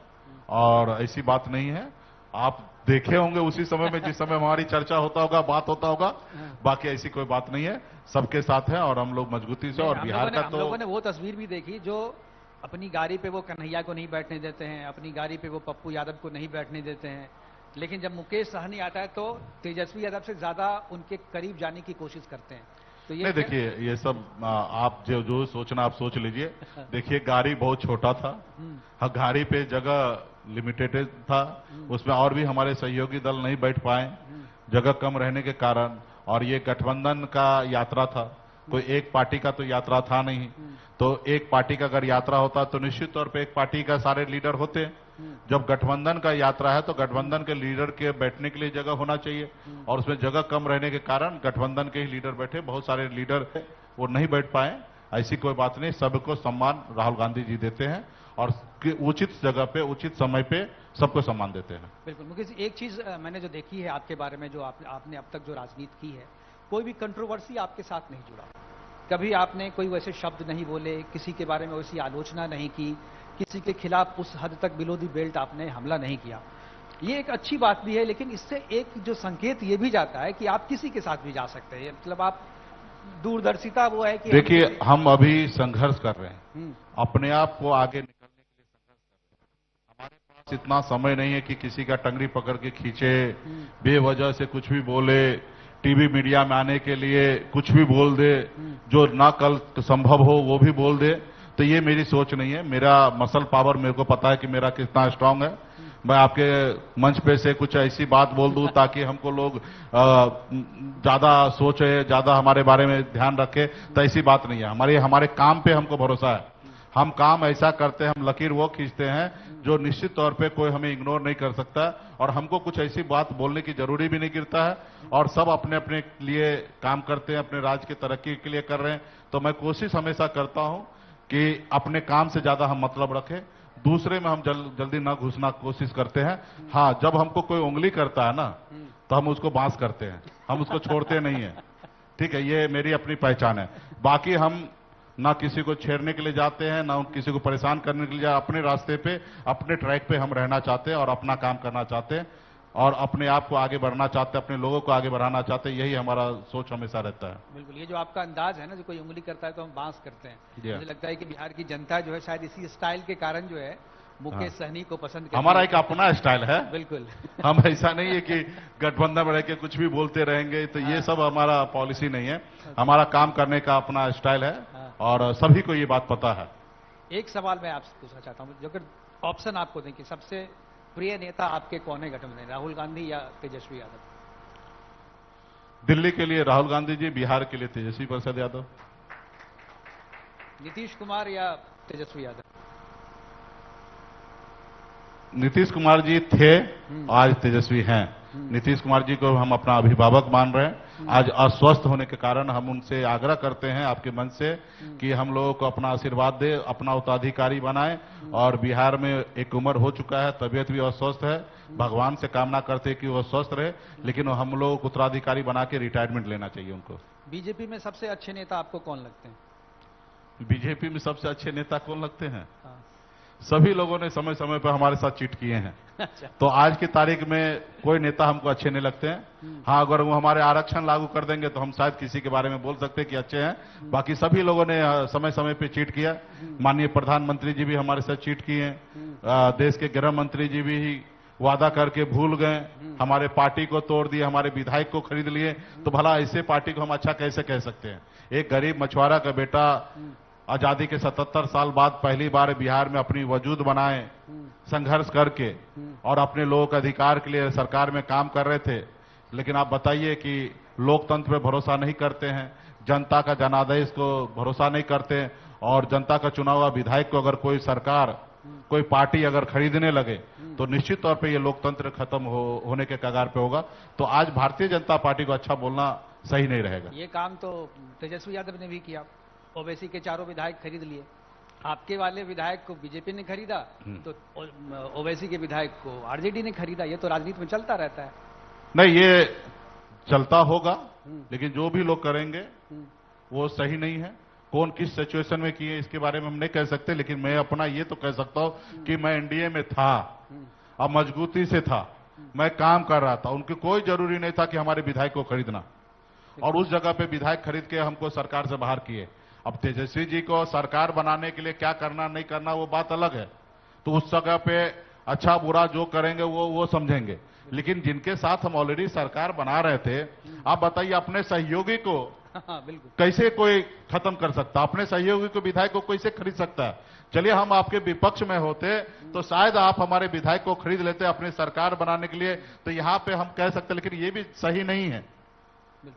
और ऐसी बात नहीं है। आप देखे होंगे उसी समय में जिस समय हमारी चर्चा होता होगा, बात होता होगा, बाकी ऐसी कोई बात नहीं है, सबके साथ है और हम लोग मजबूती से। और बिहार का तो हम लोगों ने वो तस्वीर भी देखी जो अपनी गाड़ी पे वो कन्हैया को नहीं बैठने देते हैं, अपनी गाड़ी पे वो पप्पू यादव को नहीं बैठने देते हैं, लेकिन जब मुकेश सहनी आता है तो तेजस्वी यादव से ज्यादा उनके करीब जाने की कोशिश करते हैं। तो ये देखिए ये सब आप जो सोचना आप सोच लीजिए। देखिए गाड़ी बहुत छोटा था, गाड़ी पे जगह लिमिटेड था, उसमें और भी हमारे सहयोगी दल नहीं बैठ पाए जगह कम रहने के कारण, और ये गठबंधन का यात्रा था, कोई एक पार्टी का तो यात्रा था नहीं। तो एक पार्टी का अगर यात्रा होता तो निश्चित तौर पे एक पार्टी का सारे लीडर होते। जब गठबंधन का यात्रा है तो गठबंधन के लीडर के बैठने के लिए जगह होना चाहिए और उसमें जगह कम रहने के कारण गठबंधन के ही लीडर बैठे, बहुत सारे लीडर वो नहीं बैठ पाए। ऐसी कोई बात नहीं, सबको सम्मान राहुल गांधी जी देते हैं और उचित जगह पे उचित समय पे सबको सम्मान देते हैं। बिल्कुल मुकेश, एक चीज मैंने जो देखी है आपके बारे में, जो आपने अब तक जो राजनीति की है, कोई भी कंट्रोवर्सी आपके साथ नहीं जुड़ा, कभी आपने कोई वैसे शब्द नहीं बोले, किसी के बारे में वैसी आलोचना नहीं की, किसी के खिलाफ उस हद तक बिलो दी बेल्ट आपने हमला नहीं किया। ये एक अच्छी बात भी है, लेकिन इससे एक जो संकेत ये भी जाता है कि आप किसी के साथ भी जा सकते हैं, मतलब आप दूरदर्शिता वो है कि देखिए हम अभी संघर्ष कर रहे हैं, अपने आप को आगे निकलने के लिए संघर्ष कर रहे हैं। हमारे पास इतना समय नहीं है कि किसी का टंगड़ी पकड़ के खींचे, बेवजह से कुछ भी बोले, टीवी मीडिया में आने के लिए कुछ भी बोल दे, जो ना कल संभव हो वो भी बोल दे। तो ये मेरी सोच नहीं है, मेरा मसल पावर मेरे को पता है कि मेरा कितना स्ट्रांग है। मैं आपके मंच पे से कुछ ऐसी बात बोल दूं ताकि हमको लोग ज्यादा सोचे, ज्यादा हमारे बारे में ध्यान रखे, तो ऐसी बात नहीं है। हमारे काम पे हमको भरोसा है। हम काम ऐसा करते हैं, हम लकीर वो खींचते हैं जो निश्चित तौर पे कोई हमें इग्नोर नहीं कर सकता, और हमको कुछ ऐसी बात बोलने की जरूरी भी नहीं गिरता है, और सब अपने अपने लिए काम करते हैं, अपने राज्य की तरक्की के लिए कर रहे हैं। तो मैं कोशिश हमेशा करता हूं कि अपने काम से ज्यादा हम मतलब रखें, दूसरे में हम जल्दी ना घुसना कोशिश करते हैं। हाँ, जब हमको कोई उंगली करता है ना, तो हम उसको बांस करते हैं, हम उसको छोड़ते नहीं है। ठीक है, ये मेरी अपनी पहचान है। बाकी हम ना किसी को छेड़ने के लिए जाते हैं, ना किसी को परेशान करने के लिए, अपने रास्ते पे, अपने ट्रैक पे हम रहना चाहते हैं और अपना काम करना चाहते हैं, और अपने आप को आगे बढ़ना चाहते हैं, अपने लोगों को आगे बढ़ाना चाहते हैं। यही हमारा सोच हमेशा रहता है। बिल्कुल, ये जो आपका अंदाज है ना, जो कोई उंगली करता है तो हम बांस करते हैं, मुझे लगता है कि बिहार की जनता जो है शायद इसी स्टाइल के कारण जो है मुकेश सहनी को पसंद करती है। हमारा एक अपना स्टाइल है। बिल्कुल। हम ऐसा नहीं है कि गठबंधन में रह के कुछ भी बोलते रहेंगे, तो ये सब हमारा पॉलिसी नहीं है। हमारा काम करने का अपना स्टाइल है, और सभी को ये बात पता है। एक सवाल मैं आपसे पूछना चाहता हूं, जो अगर ऑप्शन आपको दें कि सबसे प्रिय नेता आपके कौन है गठबंधन, राहुल गांधी या तेजस्वी यादव? दिल्ली के लिए राहुल गांधी जी, बिहार के लिए तेजस्वी प्रसाद यादव। नीतीश कुमार या तेजस्वी यादव? नीतीश कुमार जी थे, आज तेजस्वी हैं। नीतीश कुमार जी को हम अपना अभिभावक मान रहे हैं। आज अस्वस्थ होने के कारण हम उनसे आग्रह करते हैं आपके मंच से कि हम लोगों को अपना आशीर्वाद दे, अपना उत्तराधिकारी बनाएं। और बिहार में एक उम्र हो चुका है, तबीयत भी अस्वस्थ है, भगवान से कामना करते हैं कि वो स्वस्थ रहे, लेकिन हम लोगों को उत्तराधिकारी बना के रिटायरमेंट लेना चाहिए उनको। बीजेपी में सबसे अच्छे नेता आपको कौन लगते हैं? बीजेपी में सबसे अच्छे नेता कौन लगते हैं? सभी लोगों ने समय समय पर हमारे साथ चीट किए हैं। अच्छा। तो आज की तारीख में कोई नेता हमको अच्छे नहीं लगते हैं। हाँ, अगर वो हमारे आरक्षण लागू कर देंगे तो हम शायद किसी के बारे में बोल सकते हैं कि अच्छे हैं। बाकी सभी लोगों ने समय समय पे चीट किया। माननीय प्रधानमंत्री जी भी हमारे साथ चीट किए हैं। देश के गृह मंत्री जी भी वादा करके भूल गए, हमारे पार्टी को तोड़ दिए, हमारे विधायक को खरीद लिए। तो भला ऐसे पार्टी को हम अच्छा कैसे कह सकते हैं? एक गरीब मछुआरा का बेटा आजादी के 77 साल बाद पहली बार बिहार में अपनी वजूद बनाए, संघर्ष करके, और अपने लोगों के अधिकार के लिए सरकार में काम कर रहे थे। लेकिन आप बताइए कि लोकतंत्र पे भरोसा नहीं करते हैं, जनता का जनादेश को भरोसा नहीं करते हैं, और जनता का चुना हुआ विधायक को अगर कोई सरकार, कोई पार्टी अगर खरीदने लगे तो निश्चित तौर पे ये लोकतंत्र खत्म होने के कगार पे होगा। तो आज भारतीय जनता पार्टी को अच्छा बोलना सही नहीं रहेगा। ये काम तो तेजस्वी यादव ने भी किया, ओवैसी के चारों विधायक खरीद लिए। आपके वाले विधायक को बीजेपी ने खरीदा, तो ओवैसी के विधायक को आरजेडी ने खरीदा। ये तो राजनीति में चलता रहता है। नहीं, ये चलता होगा, लेकिन जो भी लोग करेंगे वो सही नहीं है। कौन किस सिचुएशन में किए इसके बारे में हम नहीं कह सकते, लेकिन मैं अपना ये तो कह सकता हूं कि मैं एनडीए में था, अब मजबूती से था, मैं काम कर रहा था। उनकी कोई जरूरी नहीं था कि हमारे विधायक को खरीदना, और उस जगह पे विधायक खरीद के हमको सरकार से बाहर किए। अब तेजस्वी जी को सरकार बनाने के लिए क्या करना नहीं करना वो बात अलग है, तो उस जगह पे अच्छा बुरा जो करेंगे वो समझेंगे। लेकिन जिनके साथ हम ऑलरेडी सरकार बना रहे थे, आप बताइए अपने सहयोगी को बिल्कुल कैसे कोई खत्म कर सकता? अपने सहयोगी को, विधायक को कैसे खरीद सकता है? चलिए हम आपके विपक्ष में होते तो शायद आप हमारे विधायक को खरीद लेते अपनी सरकार बनाने के लिए, तो यहां पे हम कह सकते, लेकिन ये भी सही नहीं है।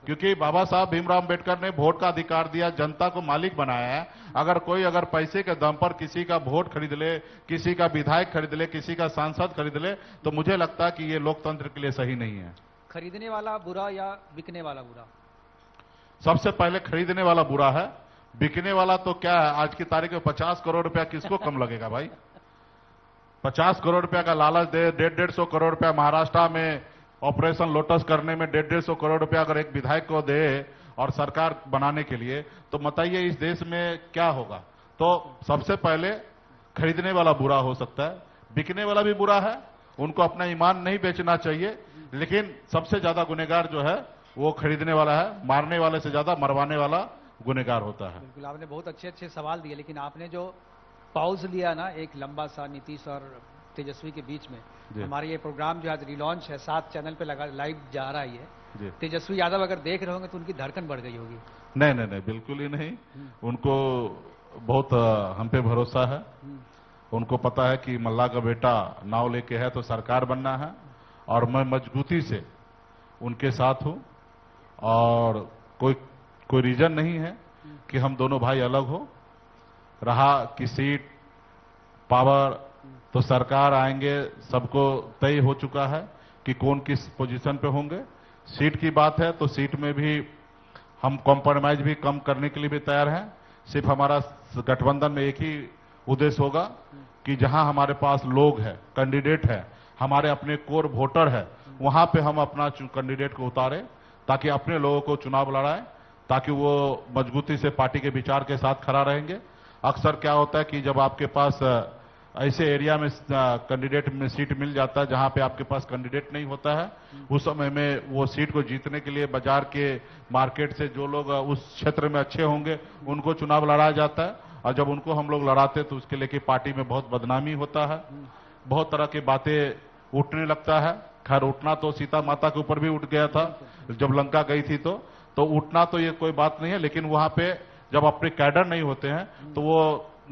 क्योंकि बाबा साहब भीमराव अंबेडकर ने वोट का अधिकार दिया, जनता को मालिक बनाया है। अगर पैसे के दम पर किसी का वोट खरीद ले, किसी का विधायक खरीद ले, किसी का सांसद खरीद ले, तो मुझे लगता है कि ये लोकतंत्र के लिए सही नहीं है। खरीदने वाला बुरा या बिकने वाला बुरा? सबसे पहले खरीदने वाला बुरा है। बिकने वाला तो क्या है, आज की तारीख में 50 करोड़ रुपया किसको कम लगेगा भाई? 50 करोड़ रुपया का लालच दे, 150 करोड़ रुपया महाराष्ट्र में ऑपरेशन लोटस करने में 150 करोड़ रुपया अगर एक विधायक को दे और सरकार बनाने के लिए, तो बताइए इस देश में क्या होगा? तो सबसे पहले खरीदने वाला बुरा हो सकता है, बिकने वाला भी बुरा है। उनको अपना ईमान नहीं बेचना चाहिए, लेकिन सबसे ज्यादा गुनहगार जो है वो खरीदने वाला है। मारने वाले से ज्यादा मरवाने वाला गुनहगार होता है। बिल्कुल, आपने बहुत अच्छे अच्छे सवाल दिए, लेकिन आपने जो पॉज लिया ना एक लंबा सा नीतीश और तेजस्वी के बीच में, हमारा ये प्रोग्राम जो आज रिलॉन्च है 7 चैनल पे लगा, लाइव जा रहा है। तेजस्वी यादव अगर देख रहे होंगे तो उनकी धड़कन बढ़ गई होगी। नहीं, बिल्कुल ही नहीं। उनको बहुत हम पे भरोसा है। उनको पता है कि मल्ला का बेटा नाव लेके है तो सरकार बनना है, और मैं मजबूती से उनके साथ हूं, और कोई रीजन नहीं है कि हम दोनों भाई अलग हो। रहा कि सीट पावर, तो सरकार आएंगे, सबको तय हो चुका है कि कौन किस पोजीशन पे होंगे। सीट की बात है तो सीट में भी हम कॉम्प्रोमाइज भी कम करने के लिए भी तैयार हैं। सिर्फ हमारा गठबंधन में एक ही उद्देश्य होगा कि जहां हमारे पास लोग हैं, कैंडिडेट है, हमारे अपने कोर वोटर है, वहां पे हम अपना कैंडिडेट को उतारें, ताकि अपने लोगों को चुनाव लड़ाएं, ताकि वो मजबूती से पार्टी के विचार के साथ खड़ा रहेंगे। अक्सर क्या होता है कि जब आपके पास ऐसे एरिया में कैंडिडेट में सीट मिल जाता है जहां पे आपके पास कैंडिडेट नहीं होता है, उस समय में वो सीट को जीतने के लिए बाजार के मार्केट से जो लोग उस क्षेत्र में अच्छे होंगे उनको चुनाव लड़ाया जाता है, और जब उनको हम लोग लड़ाते तो उसके लेके पार्टी में बहुत बदनामी होता है, बहुत तरह की बातें उठने लगता है। खैर उठना तो सीता माता के ऊपर भी उठ गया था जब लंका गई थी, तो उठना तो ये कोई बात नहीं है, लेकिन वहां पे जब अपने कैडर नहीं होते हैं तो वो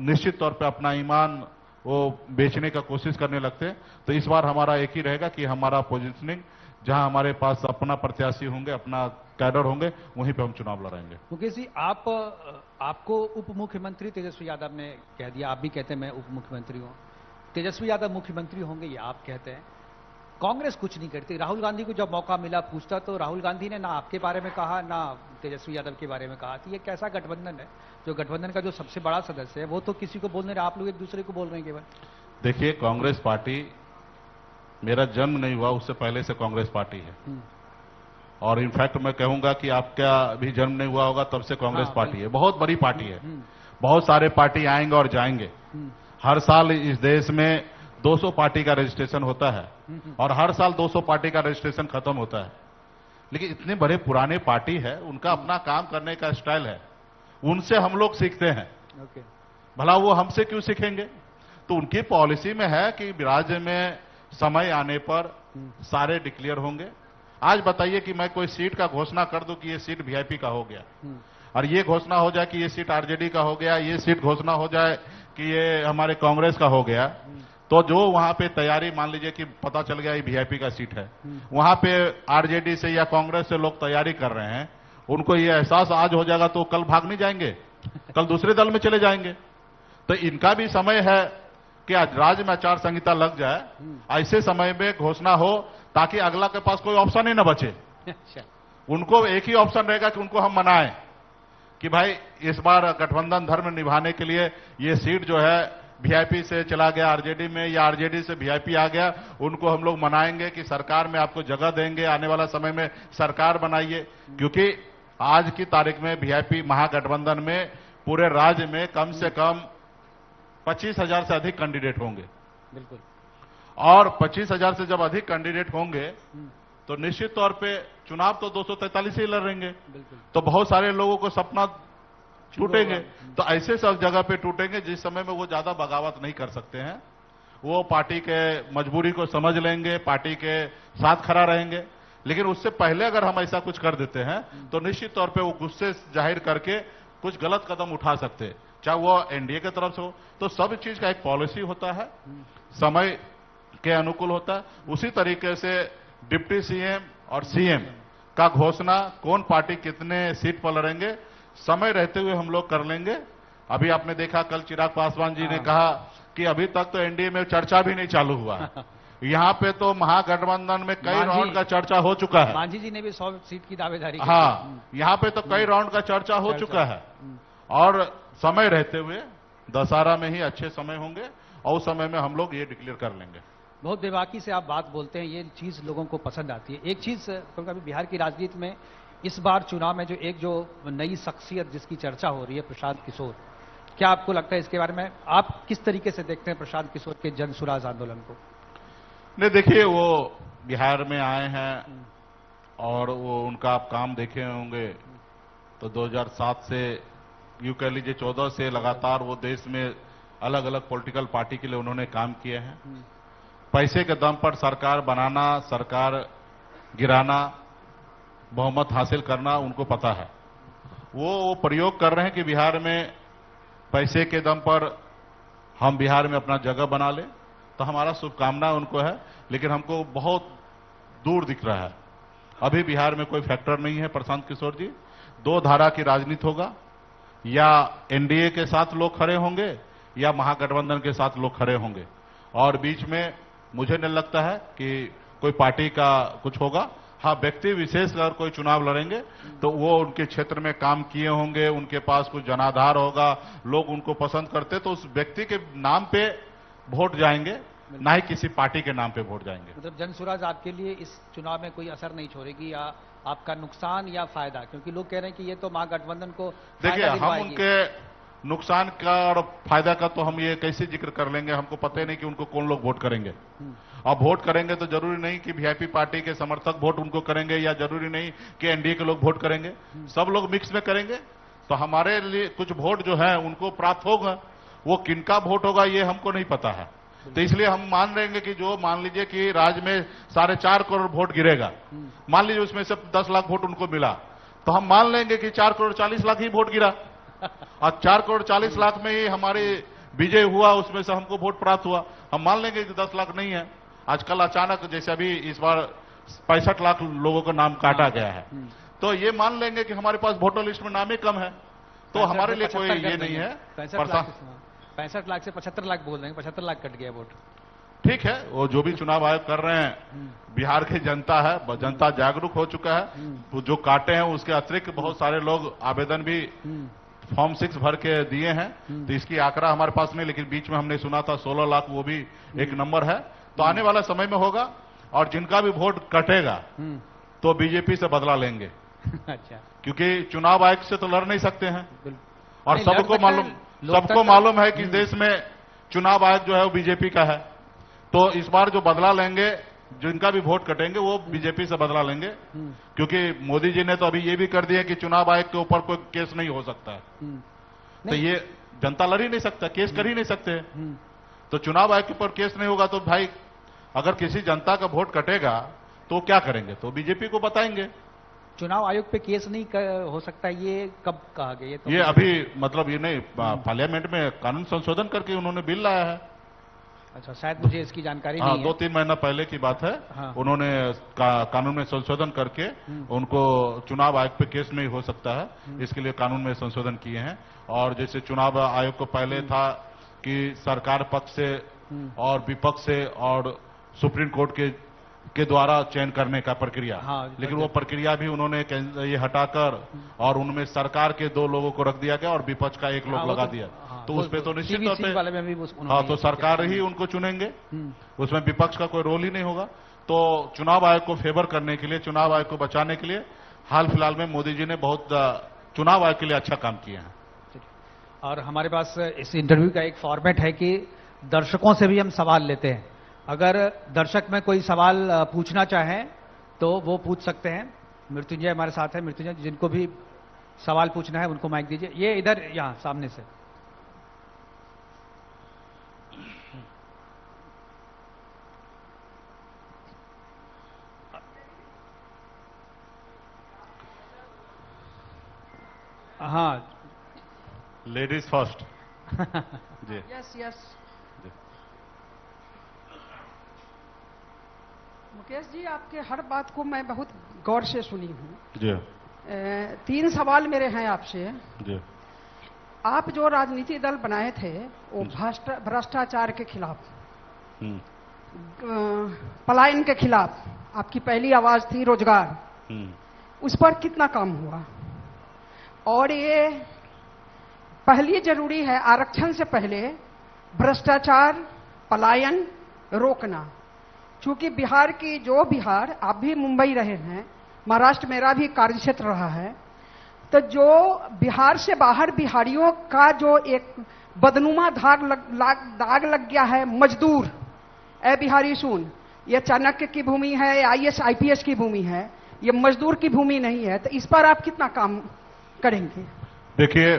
निश्चित तौर पे अपना ईमान वो बेचने का कोशिश करने लगते हैं। तो इस बार हमारा एक ही रहेगा कि हमारा पोजीशनिंग जहां हमारे पास अपना प्रत्याशी होंगे, अपना कैडर होंगे, वहीं पे हम चुनाव लड़ाएंगे। मुकेश जी, आपको उप मुख्यमंत्री तेजस्वी यादव ने कह दिया, आप भी कहते हैं मैं उप मुख्यमंत्री हूं, तेजस्वी यादव मुख्यमंत्री होंगे ये आप कहते हैं। कांग्रेस कुछ नहीं करती। राहुल गांधी को जब मौका मिला पूछता तो राहुल गांधी ने ना आपके बारे में कहा ना तेजस्वी यादव के बारे में कहा। तो ये कैसा गठबंधन है? जो गठबंधन का जो सबसे बड़ा सदस्य है वो तो किसी को बोल नहीं रहे, आप लोग एक दूसरे को बोल रहे हैं केवल। देखिए, कांग्रेस पार्टी, मेरा जन्म नहीं हुआ उससे पहले से कांग्रेस पार्टी है, और इनफैक्ट मैं कहूंगा कि आपका भी जन्म नहीं हुआ होगा तब से कांग्रेस पार्टी है। बहुत बड़ी पार्टी है, बहुत सारे पार्टी आएंगे और जाएंगे। हर साल इस देश में 200 पार्टी का रजिस्ट्रेशन होता है, और हर साल 200 पार्टी का रजिस्ट्रेशन खत्म होता है। लेकिन इतने बड़े पुराने पार्टी है, उनका अपना काम करने का स्टाइल है, उनसे हम लोग सीखते हैं। भला वो हमसे क्यों सीखेंगे? तो उनकी पॉलिसी में है कि राज्य में समय आने पर सारे डिक्लेयर होंगे। आज बताइए कि मैं कोई सीट का घोषणा कर दूं कि ये सीट वीआईपी का हो गया, और ये घोषणा हो जाए कि ये सीट आरजेडी का हो गया, ये सीट घोषणा हो जाए कि ये हमारे कांग्रेस का हो गया, तो जो वहां पे तैयारी, मान लीजिए कि पता चल गया ये वीआईपी का सीट है, वहां पे आरजेडी से या कांग्रेस से लोग तैयारी कर रहे हैं, उनको ये एहसास आज हो जाएगा तो कल भाग नहीं जाएंगे, कल दूसरे दल में चले जाएंगे। तो इनका भी समय है कि आज राज्य में आचार संहिता लग जाए, ऐसे समय में घोषणा हो, ताकि अगला के पास कोई ऑप्शन ही ना बचे। उनको एक ही ऑप्शन रहेगा कि उनको हम मनाएं कि भाई इस बार गठबंधन धर्म निभाने के लिए ये सीट जो है वीआईपी से चला गया आरजेडी में, या आरजेडी से वीआईपी आ गया, उनको हम लोग मनाएंगे कि सरकार में आपको जगह देंगे, आने वाला समय में सरकार बनाइए। क्योंकि आज की तारीख में वीआईपी महागठबंधन में पूरे राज्य में कम से कम 25,000 से अधिक कैंडिडेट होंगे। बिल्कुल। और 25,000 से जब अधिक कैंडिडेट होंगे तो निश्चित तौर पे चुनाव तो 243 ही लड़ेंगे, तो बहुत सारे लोगों को सपना टूटेंगे। तो ऐसे सब जगह पे टूटेंगे जिस समय में वो ज्यादा बगावत नहीं कर सकते हैं, वो पार्टी के मजबूरी को समझ लेंगे, पार्टी के साथ खड़ा रहेंगे। लेकिन उससे पहले अगर हम ऐसा कुछ कर देते हैं तो निश्चित तौर पे वो गुस्से जाहिर करके कुछ गलत कदम उठा सकते हैं, चाहे वो एनडीए की तरफ से हो। तो सब चीज का एक पॉलिसी होता है, समय के अनुकूल होता है। उसी तरीके से डिप्टी सीएम और सीएम का घोषणा, कौन पार्टी कितने सीट पर लड़ेंगे, समय रहते हुए हम लोग कर लेंगे। अभी आपने देखा कल चिराग पासवान जी ने कहा कि अभी तक तो एनडीए में चर्चा भी नहीं चालू हुआ। यहाँ पे तो महागठबंधन में कई राउंड का चर्चा हो चुका है। मांझी जी ने भी 100 सीट की दावेदारी की। हाँ, यहाँ पे तो कई राउंड का चर्चा हो चुका है, और समय रहते हुए दशहरा में ही अच्छे समय होंगे, और उस समय में हम लोग ये डिक्लेयर कर लेंगे। बहुत बेबाकी से आप बात बोलते हैं, ये चीज लोगों को पसंद आती है। एक चीज क्योंकि अभी बिहार की राजनीति में इस बार चुनाव में जो नई शख्सियत जिसकी चर्चा हो रही है, प्रशांत किशोर, क्या आपको लगता है इसके बारे में? आप किस तरीके से देखते हैं प्रशांत किशोर के जन सुराज आंदोलन को? नहीं, देखिए, वो बिहार में आए हैं और वो उनका आप काम देखे होंगे तो 2007 से, यूं कह लीजिए 14 से लगातार वो देश में अलग अलग पॉलिटिकल पार्टी के लिए उन्होंने काम किए हैं। पैसे के दम पर सरकार बनाना, सरकार गिराना, बहुमत हासिल करना उनको पता है। वो प्रयोग कर रहे हैं कि बिहार में पैसे के दम पर हम बिहार में अपना जगह बना लें, तो हमारा शुभकामना उनको है। लेकिन हमको बहुत दूर दिख रहा है, अभी बिहार में कोई फैक्टर नहीं है प्रशांत किशोर जी। दो धारा की राजनीति होगा, या एनडीए के साथ लोग खड़े होंगे या महागठबंधन के साथ लोग खड़े होंगे, और बीच में मुझे नहीं लगता है कि कोई पार्टी का कुछ होगा। हाँ, व्यक्ति विशेष अगर कोई चुनाव लड़ेंगे तो वो उनके क्षेत्र में काम किए होंगे, उनके पास कुछ जनाधार होगा, लोग उनको पसंद करते, तो उस व्यक्ति के नाम पे वोट जाएंगे, ना ही किसी पार्टी के नाम पे वोट जाएंगे। मतलब जनसुराज आपके लिए इस चुनाव में कोई असर नहीं छोड़ेगी, या आपका नुकसान या फायदा? क्योंकि लोग कह रहे हैं कि ये तो महागठबंधन को देखिए, हम उनके नुकसान का और फायदा का तो हम ये कैसे जिक्र कर लेंगे, हमको पता ही नहीं कि उनको कौन लोग वोट करेंगे। अब वोट करेंगे तो जरूरी नहीं कि वीआईपी पार्टी के समर्थक वोट उनको करेंगे, या जरूरी नहीं कि एनडीए के लोग वोट करेंगे। सब लोग मिक्स में करेंगे, तो हमारे लिए कुछ वोट जो है उनको प्राप्त होगा। वो किनका वोट होगा ये हमको नहीं पता है, तो इसलिए हम मान लेंगे कि जो मान लीजिए कि राज्य में 4.5 करोड़ वोट गिरेगा, मान लीजिए उसमें से 10 लाख वोट उनको मिला, तो हम मान लेंगे कि 4 करोड़ 40 लाख ही वोट गिरा, और 4 करोड़ 40 लाख में ही हमारे विजय हुआ, उसमें से हमको वोट प्राप्त हुआ। हम मान लेंगे कि 10 लाख नहीं है। आजकल अचानक जैसे अभी इस बार 65 लाख लोगों का नाम काटा गया है, तो ये मान लेंगे कि हमारे पास वोटर लिस्ट में नाम ही कम है, तो हमारे लिए कोई ये नहीं है। 65 लाख से 75 लाख बोल देंगे, 75 लाख कट गया वोट। ठीक है, वो जो भी चुनाव आयोग कर रहे हैं, बिहार की जनता है, जनता जागरूक हो चुका है। जो काटे हैं उसके अतिरिक्त बहुत सारे लोग आवेदन भी फॉर्म 6 भर के दिए हैं, तो इसकी आंकड़ा हमारे पास नहीं, लेकिन बीच में हमने सुना था 16 लाख, वो भी एक नंबर है। तो आने वाला समय में होगा, और जिनका भी वोट कटेगा तो बीजेपी से बदला लेंगे। अच्छा, क्योंकि चुनाव आयोग से तो लड़ नहीं सकते हैं, और नहीं, सबको मालूम है कि देश में चुनाव आयोग जो है वो बीजेपी का है। तो इस बार जो बदला लेंगे, जिनका भी वोट कटेंगे वो बीजेपी से बदला लेंगे, क्योंकि मोदी जी ने तो अभी ये भी कर दिया कि चुनाव आयोग के ऊपर कोई केस नहीं हो सकता है। तो ये जनता लड़ ही नहीं सकता, केस कर ही नहीं सकते। तो चुनाव आयोग के ऊपर केस नहीं होगा, तो भाई अगर किसी जनता का वोट कटेगा तो क्या करेंगे, तो बीजेपी को बताएंगे। चुनाव आयोग पे केस नहीं हो सकता, ये कब कहा गया? ये अभी मतलब ये नहीं, पार्लियामेंट में कानून संशोधन करके उन्होंने बिल लाया है। अच्छा, शायद मुझे इसकी जानकारी नहीं है। 2-3 महीना पहले की बात है। हाँ। उन्होंने कानून में संशोधन करके उनको चुनाव आयोग पे केस नहीं हो सकता है, इसके लिए कानून में संशोधन किए हैं। और जैसे चुनाव आयोग को पहले था कि सरकार पक्ष से और विपक्ष से और सुप्रीम कोर्ट के द्वारा चयन करने का प्रक्रिया, हाँ, लेकिन वो प्रक्रिया भी उन्होंने ये हटाकर और उनमें सरकार के 2 लोगों को रख दिया गया और विपक्ष का 1 लोग लगा दिया। तो उस पे तो निश्चित तौर पे वाले में भी हाँ, तो सरकार ही उनको चुनेंगे, उसमें विपक्ष का कोई रोल ही नहीं होगा। तो चुनाव आयोग को फेवर करने के लिए, चुनाव आयोग को बचाने के लिए हाल फिलहाल में मोदी जी ने बहुत चुनाव आयोग के लिए अच्छा काम किया है। और हमारे पास इस इंटरव्यू का एक फॉर्मेट है कि दर्शकों से भी हम सवाल लेते हैं। अगर दर्शक में कोई सवाल पूछना चाहें तो वो पूछ सकते हैं। मृत्युंजय हमारे साथ है। मृत्युंजय, जिनको भी सवाल पूछना है उनको माइक दीजिए। ये इधर यहाँ सामने से। हाँ, लेडीज फर्स्ट। जी। यस। मुकेश जी, आपके हर बात को मैं बहुत गौर से सुनी हूँ जी। 3 सवाल मेरे हैं आपसे जी। आप जो राजनीति दल बनाए थे वो भ्रष्टाचार के खिलाफ, पलायन के खिलाफ आपकी पहली आवाज थी, रोजगार, उस पर कितना काम हुआ? और ये पहली जरूरी है, आरक्षण से पहले भ्रष्टाचार, पलायन रोकना। चूंकि बिहार आप भी मुंबई रहे हैं, महाराष्ट्र मेरा भी कार्यक्षेत्र रहा है, तो जो बिहार से बाहर बिहारियों का जो एक बदनुमा दाग लग गया है, मजदूर, ए बिहारी सुन, ये चाणक्य की भूमि है, आईएएस आईपीएस की भूमि है, ये मजदूर की भूमि नहीं है। तो इस पर आप कितना काम करेंगे? देखिए,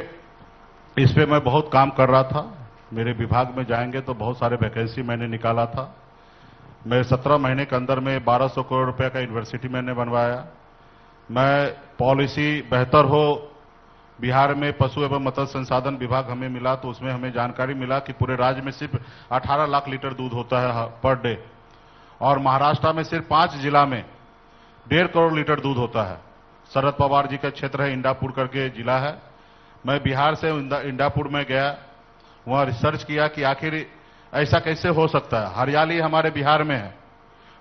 इस पे मैं बहुत काम कर रहा था। मेरे विभाग में जाएंगे तो बहुत सारे वैकेंसी मैंने निकाला था। मैं 17 महीने के अंदर में 1200 करोड़ रुपए का यूनिवर्सिटी मैंने बनवाया। मैं पॉलिसी बेहतर हो बिहार में पशु एवं मत्स्य संसाधन विभाग हमें मिला, तो उसमें हमें जानकारी मिला कि पूरे राज्य में सिर्फ 18 लाख लीटर दूध होता है पर डे, और महाराष्ट्र में सिर्फ 5 जिला में 1.5 करोड़ लीटर दूध होता है। शरद पवार जी का क्षेत्र है, इंडापुर करके जिला है। मैं बिहार से इंडापुर में गया, वहां रिसर्च किया कि आखिर ऐसा कैसे हो सकता है। हरियाली हमारे बिहार में है,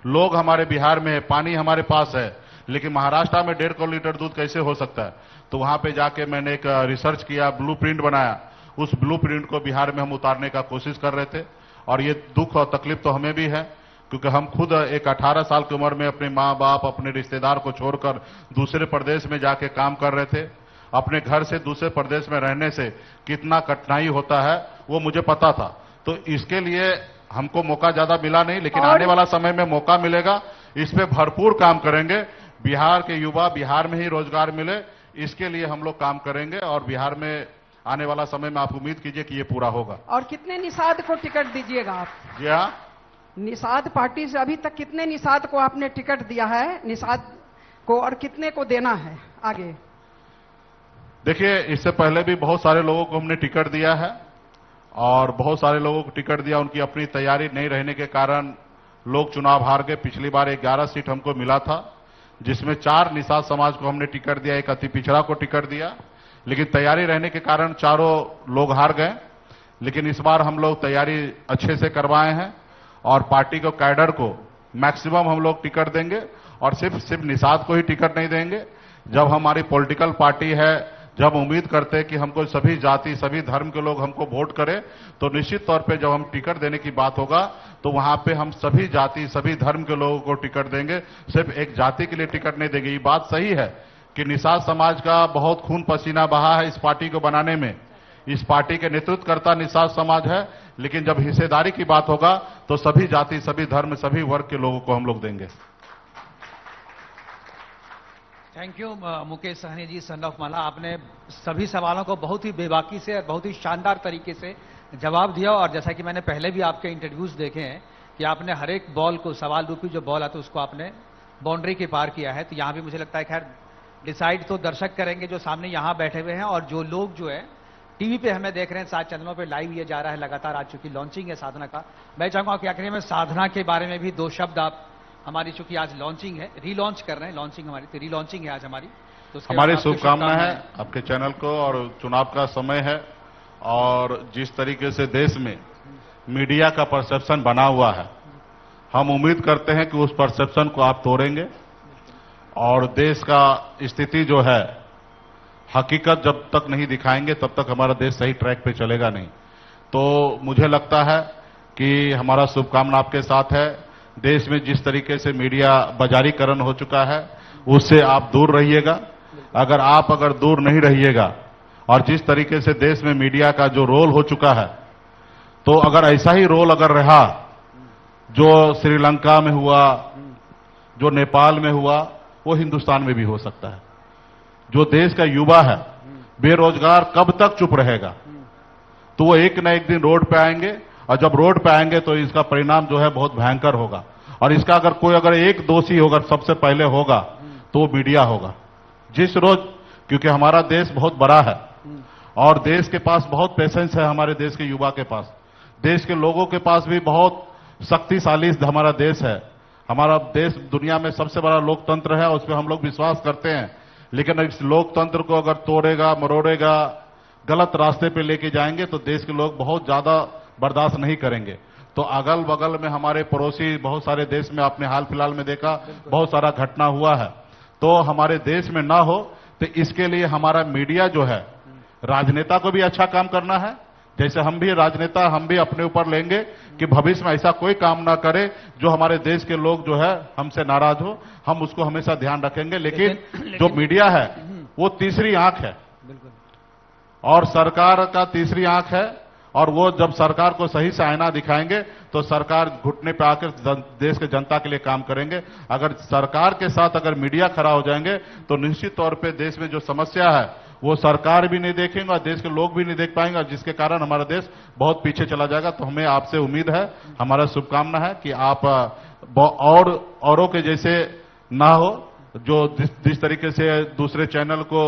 लोग हमारे बिहार में है, पानी हमारे पास है, लेकिन महाराष्ट्र में 1.5 करोड़ लीटर दूध कैसे हो सकता है। तो वहां पे जाके मैंने एक रिसर्च किया, ब्लूप्रिंट बनाया। उस ब्लूप्रिंट को बिहार में हम उतारने का कोशिश कर रहे थे, और ये दुख और तकलीफ तो हमें भी है, क्योंकि हम खुद एक 18 साल की उम्र में अपने माँ बाप, अपने रिश्तेदार को छोड़कर दूसरे प्रदेश में जाके काम कर रहे थे। अपने घर से दूसरे प्रदेश में रहने से कितना कठिनाई होता है वो मुझे पता था। तो इसके लिए हमको मौका ज्यादा मिला नहीं, लेकिन आने वाला समय में मौका मिलेगा, इस पे भरपूर काम करेंगे। बिहार के युवा बिहार में ही रोजगार मिले, इसके लिए हम लोग काम करेंगे, और बिहार में आने वाला समय में आप उम्मीद कीजिए कि ये पूरा होगा। और कितने निषाद को टिकट दीजिएगा आप? जी हाँ, निषाद पार्टी से अभी तक कितने निषाद को आपने टिकट दिया है, निषाद को, और कितने को देना है आगे? देखिए, इससे पहले भी बहुत सारे लोगों को हमने टिकट दिया है, और बहुत सारे लोगों को टिकट दिया, उनकी अपनी तैयारी नहीं रहने के कारण लोग चुनाव हार गए। पिछली बार 11 सीट हमको मिला था, जिसमें 4 निषाद समाज को हमने टिकट दिया, एक अति पिछड़ा को टिकट दिया, लेकिन तैयारी रहने के कारण चारों लोग हार गए। लेकिन इस बार हम लोग तैयारी अच्छे से करवाए हैं, और पार्टी को कैडर को मैक्सिमम हम लोग टिकट देंगे, और सिर्फ निषाद को ही टिकट नहीं देंगे। जब हमारी पॉलिटिकल पार्टी है, जब उम्मीद करते हैं कि हमको सभी जाति सभी धर्म के लोग हमको वोट करें, तो निश्चित तौर पे जब हम टिकट देने की बात होगा तो वहां पे हम सभी जाति सभी धर्म के लोगों को टिकट देंगे, सिर्फ एक जाति के लिए टिकट नहीं देंगे। ये बात सही है कि निषाद समाज का बहुत खून पसीना बहा है इस पार्टी को बनाने में। इस पार्टी के नेतृत्वकर्ता निषाद समाज है, लेकिन जब हिस्सेदारी की बात होगा तो सभी जाति सभी धर्म सभी वर्ग के लोगों को हम लोग देंगे। Thank you Mukesh Sahni ji, son of Mala. आपने सभी सवालों को बहुत ही बेबाकी से और बहुत ही शानदार तरीके से जवाब दिया, और जैसा कि मैंने पहले भी आपके इंटरव्यूज देखे हैं कि आपने हर एक बॉल को, सवाल रूपी जो बॉल आता है उसको आपने बाउंड्री के पार किया है। तो यहां भी मुझे लगता है खैर डिसाइड तो दर्शक करेंगे जो सामने यहां बैठे हुए हैं, और जो लोग जो है टीवी पे हमें देख रहे हैं, 7 चैनलों पे लाइव ये जा रहा है लगातार। आज चूंकि लॉन्चिंग है साधना का, मैं चाहूंगा कि आखिर में साधना के बारे में भी 2 शब्द आप, हमारी चूंकि आज लॉन्चिंग है, रीलॉन्च कर रहे हैं, लॉन्चिंग हमारी तो रीलॉन्चिंग है आज हमारी, तो हमारी शुभकामनाएं है आपके चैनल को, और चुनाव का समय है, और जिस तरीके से देश में मीडिया का परसेप्शन बना हुआ है, हम उम्मीद करते हैं कि उस परसेप्शन को आप तोड़ेंगे, और देश का स्थिति जो है हकीकत जब तक नहीं दिखाएंगे तब तक हमारा देश सही ट्रैक पे चलेगा नहीं। तो मुझे लगता है कि हमारा शुभकामना आपके साथ है। देश में जिस तरीके से मीडिया बाजारीकरण हो चुका है उससे आप दूर रहिएगा। अगर दूर नहीं रहिएगा, और जिस तरीके से देश में मीडिया का जो रोल हो चुका है, तो अगर ऐसा ही रोल अगर रहा जो श्रीलंका में हुआ, जो नेपाल में हुआ, वो हिंदुस्तान में भी हो सकता है। जो देश का युवा है बेरोजगार कब तक चुप रहेगा, तो वो एक न एक दिन रोड पे आएंगे, और जब रोड पे आएंगे तो इसका परिणाम जो है बहुत भयंकर होगा। और इसका अगर एक दोषी होगा सबसे पहले होगा तो वो मीडिया होगा। जिस रोज, क्योंकि हमारा देश बहुत बड़ा है, और देश के पास बहुत पेशेंस है, हमारे देश के युवा के पास, देश के लोगों के पास भी बहुत शक्तिशाली हमारा देश है। हमारा देश दुनिया में सबसे बड़ा लोकतंत्र है, उस पर हम लोग विश्वास करते हैं। लेकिन इस लोकतंत्र को अगर तोड़ेगा मरोड़ेगा, गलत रास्ते पे लेके जाएंगे, तो देश के लोग बहुत ज्यादा बर्दाश्त नहीं करेंगे। तो अगल बगल में हमारे पड़ोसी बहुत सारे देश में आपने हाल फिलहाल में देखा बहुत सारा घटना हुआ है, तो हमारे देश में ना हो, तो इसके लिए हमारा मीडिया जो है, राजनेता को भी अच्छा काम करना है। जैसे हम भी राजनेता, हम भी अपने ऊपर लेंगे कि भविष्य में ऐसा कोई काम ना करे जो हमारे देश के लोग जो है हमसे नाराज हो, हम उसको हमेशा ध्यान रखेंगे। लेकिन जो मीडिया है वो तीसरी आंख है, और सरकार का तीसरी आंख है, और वो जब सरकार को सही से आईना दिखाएंगे तो सरकार घुटने पे आकर देश के जनता के लिए काम करेंगे। अगर सरकार के साथ अगर मीडिया खड़ा हो जाएंगे तो निश्चित तौर पे देश में जो समस्या है वो सरकार भी नहीं देखेंगे और देश के लोग भी नहीं देख पाएंगे, और जिसके कारण हमारा देश बहुत पीछे चला जाएगा। तो हमें आपसे उम्मीद है, हमारा शुभकामना है कि आप औरों के जैसे ना हो, जो जिस तरीके से दूसरे चैनल को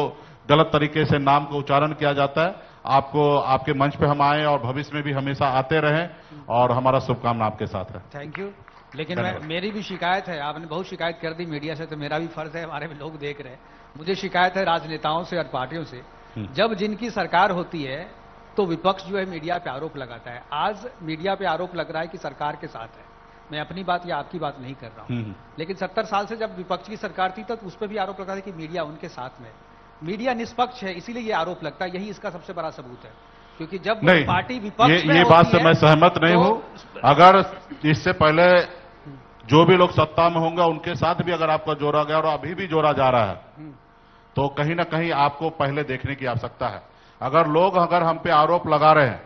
गलत तरीके से नाम का उच्चारण किया जाता है। आपको आपके मंच पे हम आए और भविष्य में भी हमेशा आते रहें और हमारा शुभकामना आपके साथ है। Thank you. लेकिन मेरी भी शिकायत है, आपने बहुत शिकायत कर दी मीडिया से, तो मेरा भी फर्ज है, हमारे भी लोग देख रहे हैं। मुझे शिकायत है राजनेताओं से और पार्टियों से, जब जिनकी सरकार होती है तो विपक्ष जो है मीडिया पे आरोप लगाता है। आज मीडिया पे आरोप लग रहा है कि सरकार के साथ है। मैं अपनी बात या आपकी बात नहीं कर रहा हूं, लेकिन 70 साल से जब विपक्ष की सरकार थी तब उस पर भी आरोप लगा था कि मीडिया उनके साथ में। मीडिया निष्पक्ष है, इसीलिए ये आरोप लगता है। यही इसका सबसे बड़ा सबूत है, क्योंकि जब पार्टी विपक्ष में ये बात से मैं सहमत नहीं हूं। अगर इससे पहले जो भी लोग सत्ता में होंगे उनके साथ भी अगर आपका जोड़ा गया और अभी भी जोड़ा जा रहा है तो कहीं ना कहीं आपको पहले देखने की आवश्यकता है। अगर हम पे आरोप लगा रहे हैं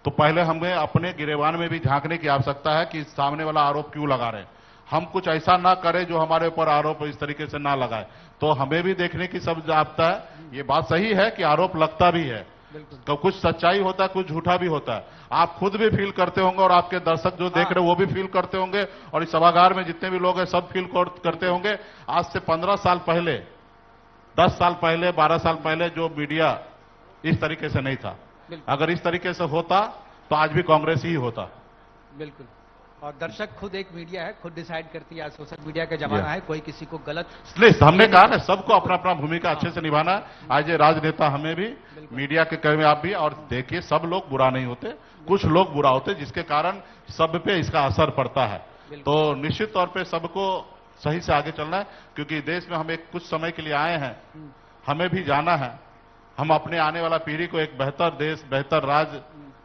तो पहले हमें अपने गिरेबान में भी झांकने की आवश्यकता है कि सामने वाला आरोप क्यों लगा रहे हैं। हम कुछ ऐसा ना करें जो हमारे ऊपर आरोप इस तरीके से ना लगाए, तो हमें भी देखने की सब जागता है। ये बात सही है कि आरोप लगता भी है, तो कुछ सच्चाई होता है, कुछ झूठा भी होता है। आप खुद भी फील करते होंगे और आपके दर्शक जो देख रहे हैं वो भी फील करते होंगे, और इस सभागार में जितने भी लोग हैं सब फील करते होंगे। आज से 15 साल पहले, 10 साल पहले, 12 साल पहले जो मीडिया इस तरीके से नहीं था। अगर इस तरीके से होता तो आज भी कांग्रेस ही होता। बिल्कुल। और दर्शक खुद एक मीडिया है, खुद डिसाइड करती है। आज सोशल मीडिया का जमाना है, कोई किसी को गलत, इसलिए हमने कहा ना सबको अपना अपना भूमिका अच्छे से निभाना है। आज ये राजनेता हमें भी, मीडिया के कर्मी आप भी, और देखिए सब लोग बुरा नहीं होते, कुछ लोग बुरा होते जिसके कारण सब पे इसका असर पड़ता है। तो निश्चित तौर पे सबको सही से आगे चलना है, क्योंकि देश में हम एक कुछ समय के लिए आए हैं, हमें भी जाना है। हम अपने आने वाला पीढ़ी को एक बेहतर देश, बेहतर राज्य,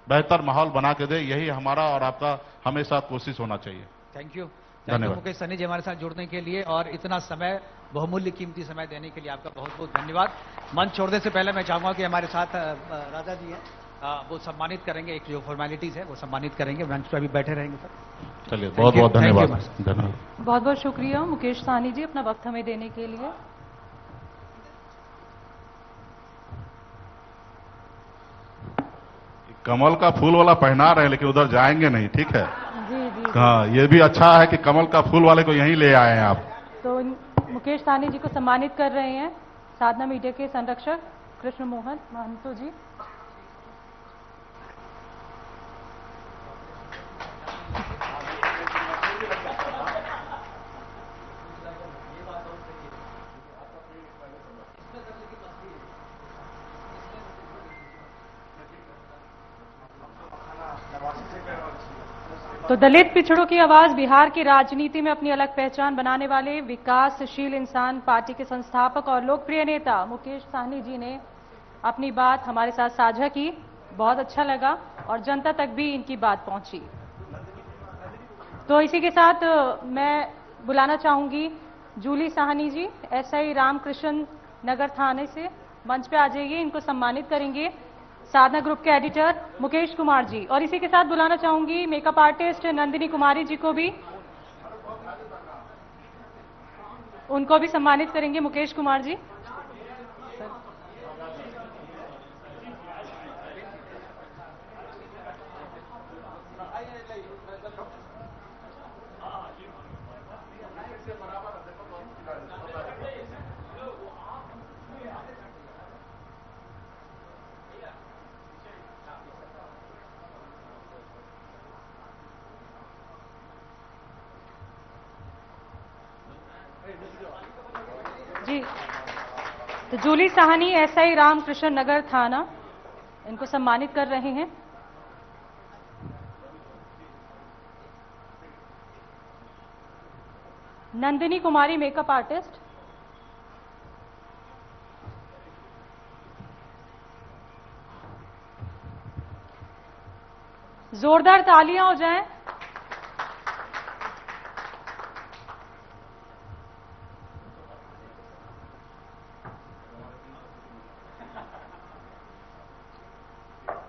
बेहतर माहौल बना के दे, यही हमारा और आपका हमेशा कोशिश होना चाहिए। Thank you. धन्यवाद मुकेश सहनी जी हमारे साथ जुड़ने के लिए और इतना समय, बहुमूल्य कीमती समय देने के लिए आपका बहुत बहुत धन्यवाद। मंच छोड़ने से पहले मैं चाहूंगा कि हमारे साथ राजा जी हैं, वो सम्मानित करेंगे। एक जो फॉर्मेलिटीज है वो सम्मानित करेंगे। मंच पर अभी बैठे रहेंगे सर। चलिए, बहुत बहुत धन्यवाद। धन्यवाद, बहुत बहुत शुक्रिया मुकेश सहनी जी अपना वक्त हमें देने के लिए। कमल का फूल वाला पहना रहे हैं लेकिन उधर जाएंगे नहीं, ठीक है? जी जी। हाँ, ये भी अच्छा है कि कमल का फूल वाले को यहीं ले आए हैं आप। तो मुकेश सहनी जी को सम्मानित कर रहे हैं साधना मीडिया के संरक्षक कृष्ण मोहन महंतो जी। तो दलित पिछड़ों की आवाज बिहार की राजनीति में अपनी अलग पहचान बनाने वाले विकासशील इंसान पार्टी के संस्थापक और लोकप्रिय नेता मुकेश सहनी जी ने अपनी बात हमारे साथ साझा की। बहुत अच्छा लगा और जनता तक भी इनकी बात पहुंची। तो इसी के साथ मैं बुलाना चाहूंगी जूली सहनी जी, एसआई रामकृष्ण नगर थाने से मंच पे आ जाइए। इनको सम्मानित करेंगे साधना ग्रुप के एडिटर मुकेश कुमार जी। और इसी के साथ बुलाना चाहूंगी मेकअप आर्टिस्ट नंदिनी कुमारी जी को भी, उनको भी सम्मानित करेंगे मुकेश कुमार जी। जी, तो जूली सहनी एसआई रामकृष्ण नगर थाना, इनको सम्मानित कर रहे हैं। नंदिनी कुमारी मेकअप आर्टिस्ट, जोरदार तालियां हो जाएं।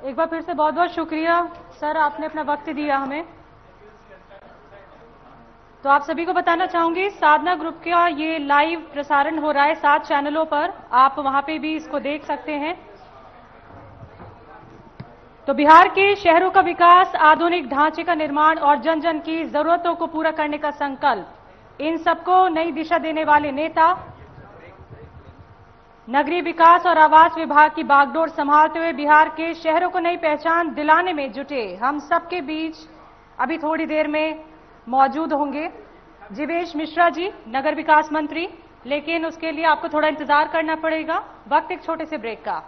एक बार फिर से बहुत बहुत शुक्रिया सर, आपने अपना वक्त दिया हमें। तो आप सभी को बताना चाहूंगी साधना ग्रुप का ये लाइव प्रसारण हो रहा है 7 चैनलों पर, आप वहां पे भी इसको देख सकते हैं। तो बिहार के शहरों का विकास, आधुनिक ढांचे का निर्माण और जन जन की जरूरतों को पूरा करने का संकल्प, इन सबको नई दिशा देने वाले नेता नगरीय विकास और आवास विभाग की बागडोर संभालते हुए बिहार के शहरों को नई पहचान दिलाने में जुटे हम सबके बीच अभी थोड़ी देर में मौजूद होंगे जीवेश मिश्रा जी, नगर विकास मंत्री। लेकिन उसके लिए आपको थोड़ा इंतजार करना पड़ेगा, वक्त एक छोटे से ब्रेक का।